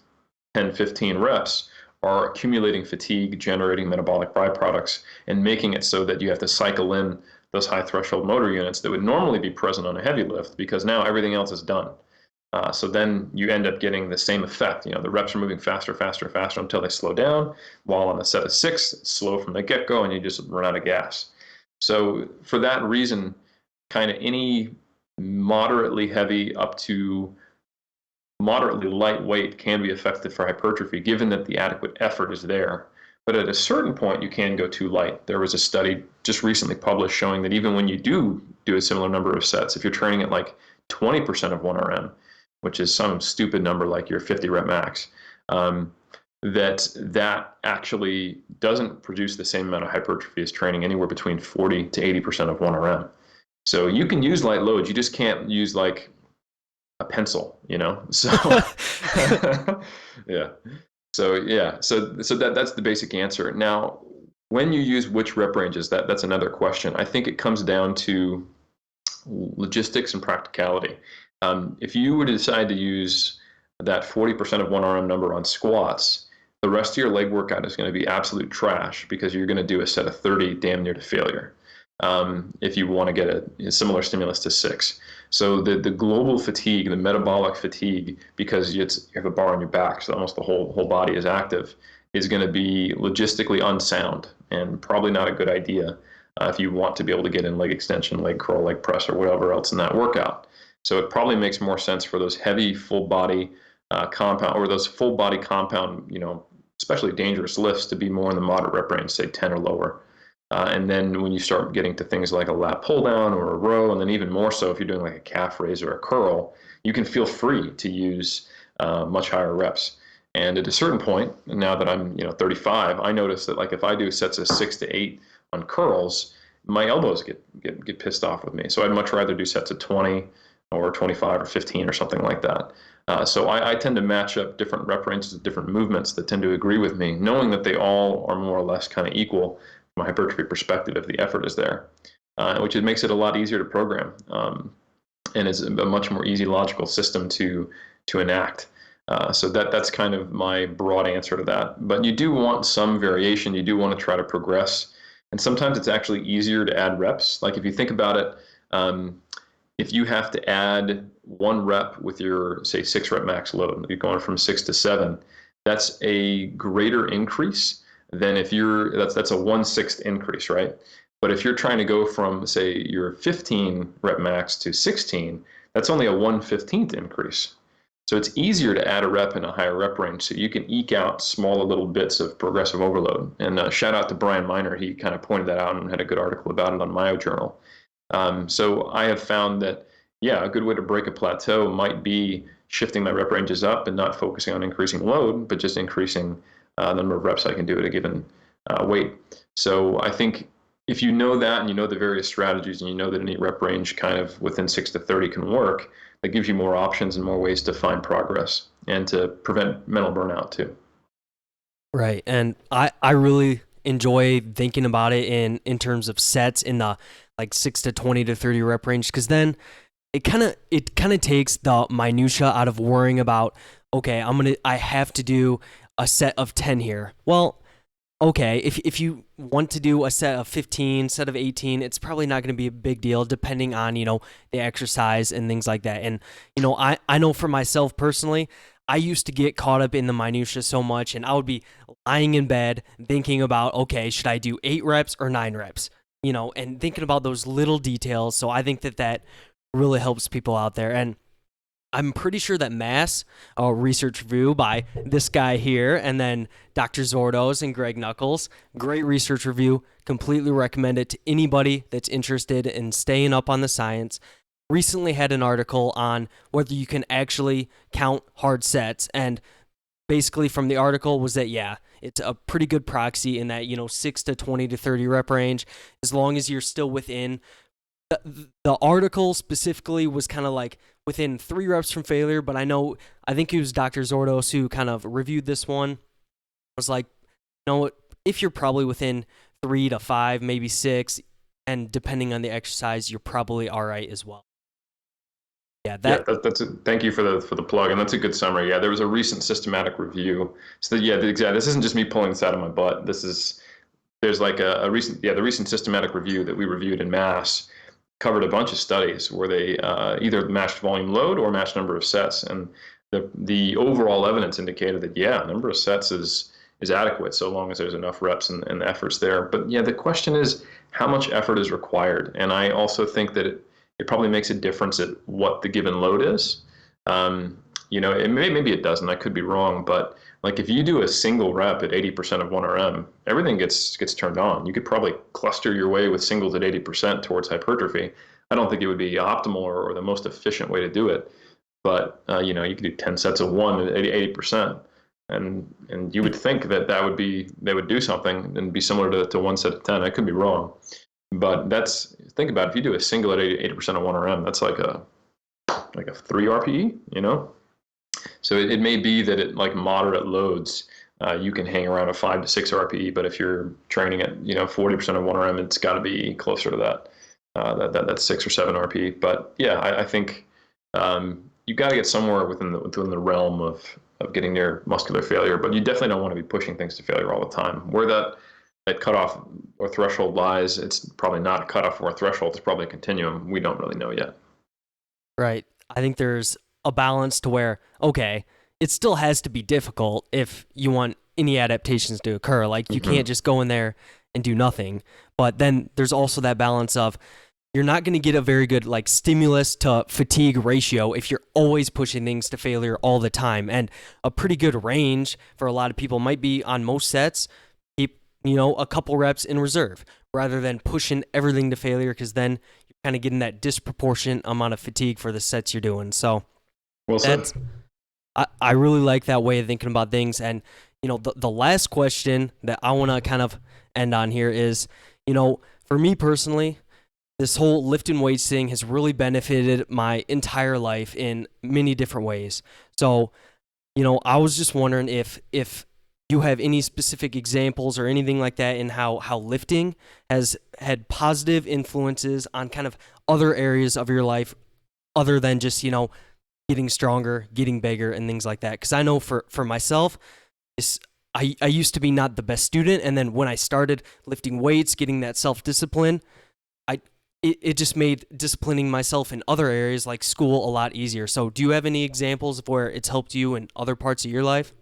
Speaker 2: 10, 15 reps are accumulating fatigue, generating metabolic byproducts, and making it so that you have to cycle in those high threshold motor units that would normally be present on a heavy lift, because now everything else is done. So then you end up getting the same effect. The reps are moving faster, faster, faster until they slow down, while on a set of 6, it's slow from the get-go and you just run out of gas. So for that reason, kind of any moderately heavy up to moderately lightweight can be effective for hypertrophy, given that the adequate effort is there. But at a certain point, you can go too light. There was a study just recently published showing that even when you do a similar number of sets, if you're training at like 20% of 1RM, which is some stupid number like your 50 rep max, that actually doesn't produce the same amount of hypertrophy as training anywhere between 40 to 80% of 1RM. So you can use light loads. You just can't use like a pencil, you know? So yeah. So that's the basic answer. Now, when you use which rep ranges, that's another question. I think it comes down to logistics and practicality. If you were to decide to use that 40% of one RM number on squats, the rest of your leg workout is going to be absolute trash because you're going to do a set of 30 damn near to failure. If you want to get a similar stimulus to 6. So the global fatigue, the metabolic fatigue, because you have a bar on your back, so almost the whole body is active, is going to be logistically unsound and probably not a good idea if you want to be able to get in leg extension, leg curl, leg press, or whatever else in that workout. So it probably makes more sense for those heavy full body compound, or those full body compound, especially dangerous lifts, to be more in the moderate rep range, say 10 or lower. And then when you start getting to things like a lat pull down or a row, and then even more so if you're doing like a calf raise or a curl, you can feel free to use much higher reps. And at a certain point, now that I'm 35, I notice that like if I do sets of 6 to 8 on curls, my elbows get pissed off with me. So I'd much rather do sets of 20 or 25 or 15 or something like that. So I tend to match up different rep ranges of different movements that tend to agree with me, knowing that they all are more or less kind of equal from a hypertrophy perspective if the effort is there, which it makes it a lot easier to program, and is a much more easy logical system to enact. So that's kind of my broad answer to that. But you do want some variation. You do want to try to progress. And sometimes it's actually easier to add reps. Like if you think about it, if you have to add 1 rep with your, say, 6 rep max load, you're going from 6 to 7, that's a greater increase than if that's a 1/6 increase, right? But if you're trying to go from, say, your 15 rep max to 16, that's only a 1/15 increase. So it's easier to add a rep in a higher rep range, so you can eke out smaller little bits of progressive overload. And shout out to Brian Miner. He kind of pointed that out and had a good article about it on MyoJournal. So I have found that, yeah, a good way to break a plateau might be shifting my rep ranges up and not focusing on increasing load, but just increasing the number of reps I can do at a given weight. So I think if you know that and you know the various strategies and you know that any rep range kind of within 6 to 30 can work, that gives you more options and more ways to find progress and to prevent mental burnout too.
Speaker 1: Right. And I really enjoy thinking about it in terms of sets in the like 6 to 20 to 30 rep range, because then it kind of takes the minutia out of worrying about, okay, I have to do a set of 10 here. Well, okay, if you want to do a set of 15, set of 18, it's probably not going to be a big deal depending on, the exercise and things like that. And, I know for myself personally, I used to get caught up in the minutia so much, and I would be lying in bed thinking about, okay, should I do 8 reps or 9 reps? And thinking about those little details. So I think that really helps people out there. And I'm pretty sure that Mass, a research review by this guy here, and then Dr. Zordos and Greg Knuckles, great research review, completely recommend it to anybody that's interested in staying up on the science. Recently had an article on whether you can actually count hard sets, and basically from the article was that, yeah, it's a pretty good proxy in that, 6 to 20 to 30 rep range, as long as you're still within. The article specifically was kind of like within 3 reps from failure, but I think it was Dr. Zordos who kind of reviewed this one. It was like, if you're probably within 3 to 5, maybe 6, and depending on the exercise, you're probably all right as well.
Speaker 2: Thank you for the plug, and that's a good summary. Yeah, there was a recent systematic review. So this isn't just me pulling this out of my butt. There's like the recent systematic review that we reviewed in Mass covered a bunch of studies where they either matched volume load or matched number of sets, and the overall evidence indicated that number of sets is adequate so long as there's enough reps and efforts there. But the question is how much effort is required, and I also think that it probably makes a difference at what the given load is. Maybe it doesn't. I could be wrong, but like if you do a single rep at 80% of 1RM, everything gets turned on. You could probably cluster your way with singles at 80% towards hypertrophy. I don't think it would be optimal or the most efficient way to do it, but you could do 10 sets of 1 at 80%, and you would think they would do something and be similar to 1 set of 10. I could be wrong, but think about it. If you do a single at 80% of 1RM, that's like a like a 3 RPE, you know? So it may be that at like moderate loads, you can hang around a 5 to 6 RPE, but if you're training at 40% of 1RM, it's got to be closer to that 6 or 7 RPE. But yeah, I think you've got to get somewhere within the realm of getting near muscular failure, but you definitely don't want to be pushing things to failure all the time. Where that cutoff or threshold lies, it's probably not a cutoff or a threshold. It's probably a continuum. We don't really know yet.
Speaker 1: Right. I think there's a balance to where, okay, it still has to be difficult if you want any adaptations to occur. Like you can't just go in there and do nothing. But then there's also that balance of you're not going to get a very good like stimulus to fatigue ratio if you're always pushing things to failure all the time. And a pretty good range for a lot of people might be on most sets, keep, a couple reps in reserve rather than pushing everything to failure, because then you're kind of getting that disproportionate amount of fatigue for the sets you're doing. So
Speaker 2: well said.
Speaker 1: I really like that way of thinking about things. And, the last question that I want to kind of end on here is, for me personally, this whole lifting weights thing has really benefited my entire life in many different ways. So, I was just wondering if you have any specific examples or anything like that in how lifting has had positive influences on kind of other areas of your life other than just, getting stronger, getting bigger, and things like that. Because I know for myself, I used to be not the best student, and then when I started lifting weights, getting that self-discipline, it just made disciplining myself in other areas like school a lot easier. So do you have any examples of where it's helped you in other parts of your life?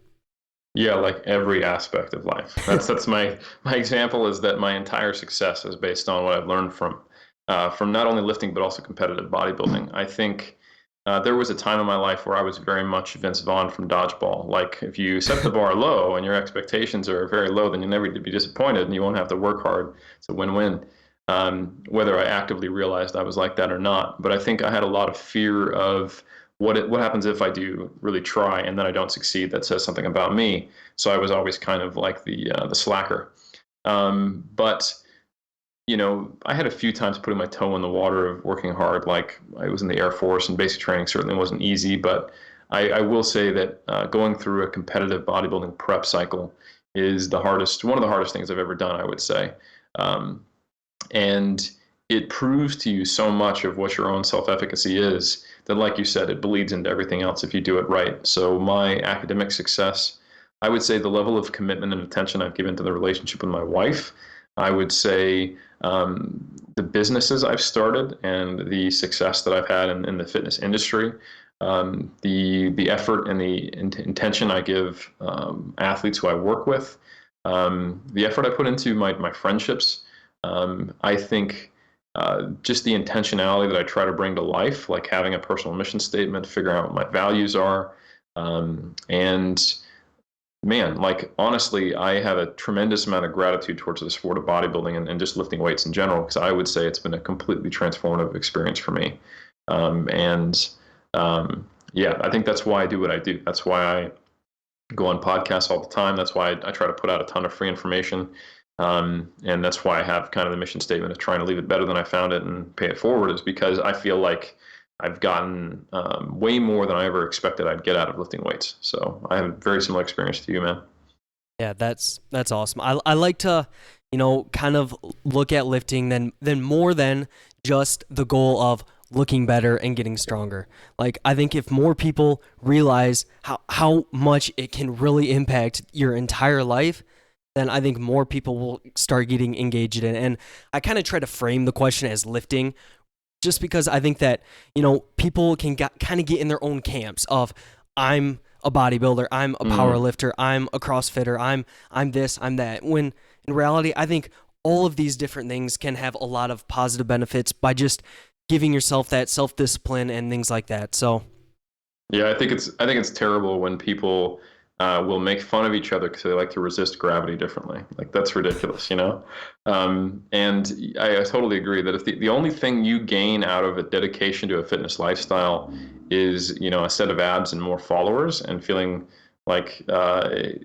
Speaker 2: Yeah, like every aspect of life. That's my example, is that my entire success is based on what I've learned from not only lifting but also competitive bodybuilding. I think there was a time in my life where I was very much Vince Vaughn from Dodgeball. Like if you set the bar low and your expectations are very low, then you'll never be disappointed and you won't have to work hard. It's a win-win. Whether I actively realized I was like that or not, but I think I had a lot of fear of what happens if I do really try and then I don't succeed. That says something about me. So I was always kind of like the slacker. But I had a few times putting my toe in the water of working hard. Like I was in the Air Force, and basic training certainly wasn't easy. But I will say that going through a competitive bodybuilding prep cycle is one of the hardest things I've ever done, I would say. And it proves to you so much of what your own self-efficacy is that, like you said, it bleeds into everything else if you do it right. So my academic success, I would say the level of commitment and attention I've given to the relationship with my wife, I would say the businesses I've started and the success that I've had in the fitness industry, the effort and the intention I give athletes who I work with, the effort I put into my friendships, I think just the intentionality that I try to bring to life, like having a personal mission statement, figuring out what my values are. And man, like honestly, I have a tremendous amount of gratitude towards the sport of bodybuilding and just lifting weights in general, because I would say it's been a completely transformative experience for me. Yeah, I think that's why I do what I do. That's why I go on podcasts all the time. That's why I try to put out a ton of free information. And that's why I have kind of the mission statement of trying to leave it better than I found it and pay it forward, is because I feel like I've gotten way more than I ever expected I'd get out of lifting weights. So I have a very similar experience to you, man.
Speaker 1: Yeah, that's awesome. I like to, kind of look at lifting then more than just the goal of looking better and getting stronger. Like I think if more people realize how much it can really impact your entire life, then I think more people will start getting engaged in it. And I kind of try to frame the question as lifting, just because I think that, people can kind of get in their own camps of I'm a bodybuilder, I'm a power lifter, I'm a CrossFitter, I'm this, I'm that. When in reality, I think all of these different things can have a lot of positive benefits by just giving yourself that self-discipline and things like that. So
Speaker 2: yeah, I think it's terrible when people will make fun of each other because they like to resist gravity differently. Like that's ridiculous, And I totally agree that if the only thing you gain out of a dedication to a fitness lifestyle is, a set of abs and more followers and feeling like, it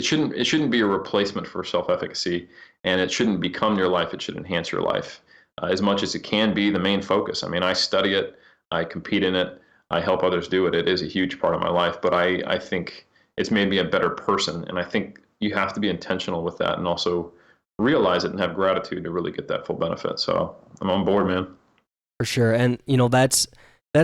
Speaker 2: shouldn't be a replacement for self-efficacy, and it shouldn't become your life. It should enhance your life. as much as it can be the main focus. I mean, I study it, I compete in it, I help others do it. It is a huge part of my life, but I think it's made me a better person. And I think you have to be intentional with that and also realize it and have gratitude to really get that full benefit. So I'm on board, man.
Speaker 1: For sure. And that's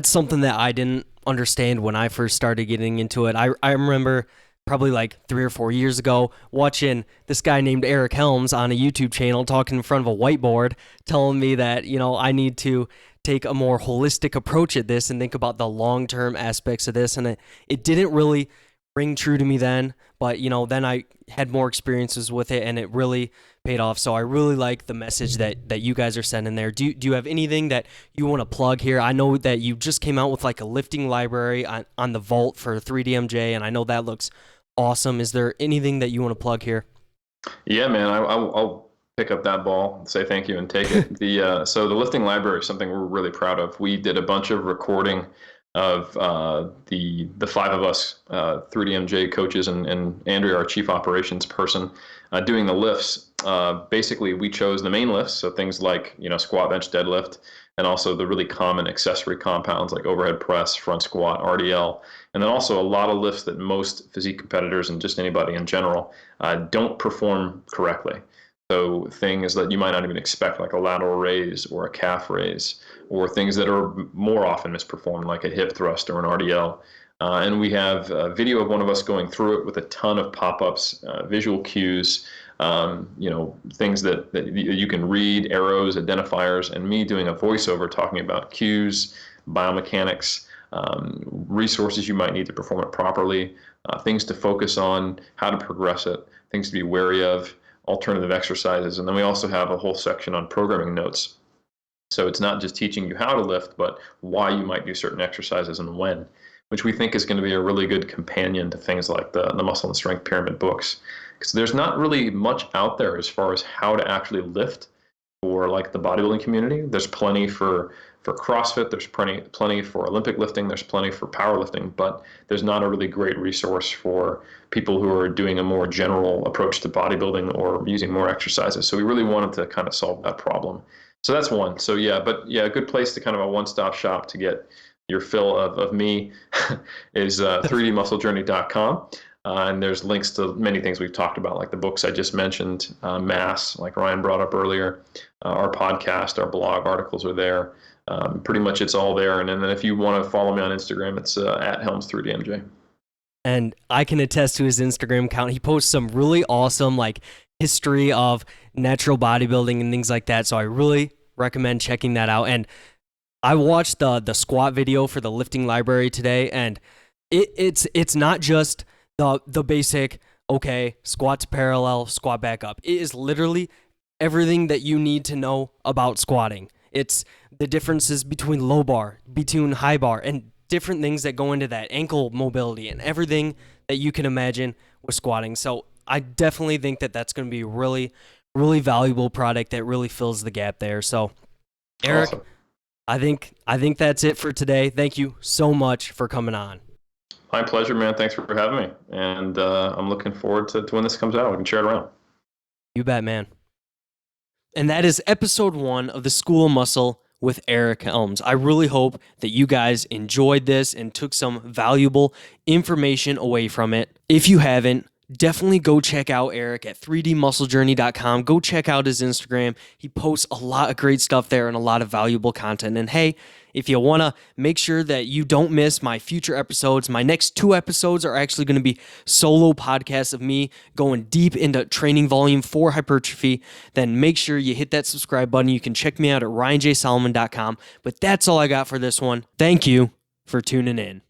Speaker 1: something that I didn't understand when I first started getting into it. I remember probably like 3 or 4 years ago watching this guy named Eric Helms on a YouTube channel talking in front of a whiteboard, telling me that, I need to take a more holistic approach at this and think about the long-term aspects of this. And it didn't really ring true to me then, but then I had more experiences with it and it really paid off. So I really like the message that you guys are sending there. Do you have anything that you want to plug here? I know that you just came out with like a lifting library on the Vault for 3DMJ, and I know that looks awesome. Is there anything that you want to plug here?
Speaker 2: Yeah, man, I'll pick up that ball, say thank you, and take it. So the lifting library is something we're really proud of. We did a bunch of recording of the 5 of us, 3DMJ coaches, and Andrea, our chief operations person, doing the lifts. Basically, we chose the main lifts, so things like squat, bench, deadlift, and also the really common accessory compounds like overhead press, front squat, RDL, and then also a lot of lifts that most physique competitors and just anybody in general don't perform correctly. So things that you might not even expect, like a lateral raise or a calf raise, or things that are more often misperformed, like a hip thrust or an RDL. And we have a video of one of us going through it with a ton of pop-ups, visual cues, things that you can read, arrows, identifiers, and me doing a voiceover talking about cues, biomechanics, resources you might need to perform it properly, things to focus on, how to progress it, things to be wary of, alternative exercises. And then we also have a whole section on programming notes. So it's not just teaching you how to lift, but why you might do certain exercises and when, which we think is going to be a really good companion to things like the Muscle and Strength Pyramid books. Because there's not really much out there as far as how to actually lift for like the bodybuilding community. There's plenty for CrossFit, there's plenty for Olympic lifting, there's plenty for powerlifting, but there's not a really great resource for people who are doing a more general approach to bodybuilding or using more exercises. So we really wanted to kind of solve that problem. So that's one. So a good place to kind of a one-stop shop to get your fill of me is 3dmusclejourney.com. And there's links to many things we've talked about, like the books I just mentioned, Mass, like Ryan brought up earlier, our podcast, our blog articles are there. Pretty much it's all there. And then if you want to follow me on Instagram, it's at Helms3DMJ.
Speaker 1: And I can attest to his Instagram account. He posts some really awesome like history of natural bodybuilding and things like that. So I really recommend checking that out. And I watched the squat video for the lifting library today, and it's not just the basic, okay, squats parallel, squat back up. It is literally everything that you need to know about squatting. It's the differences between low bar, between high bar, and different things that go into that, ankle mobility and everything that you can imagine with squatting. So I definitely think that that's going to be a really, really valuable product that really fills the gap there. So Eric, awesome. I think that's it for today. Thank you so much for coming on.
Speaker 2: My pleasure, man. Thanks for having me. And I'm looking forward to when this comes out. We can share it around.
Speaker 1: You bet, man. And that is episode 1 of the School of Muscle with Eric Helms. I really hope that you guys enjoyed this and took some valuable information away from it. If you haven't, definitely go check out Eric at 3dmusclejourney.com. Go check out his Instagram. He posts a lot of great stuff there and a lot of valuable content. And hey, if you want to make sure that you don't miss my future episodes, my next 2 episodes are actually going to be solo podcasts of me going deep into training volume for hypertrophy. Then make sure you hit that subscribe button. You can check me out at ryanjsolomon.com. But that's all I got for this one. Thank you for tuning in.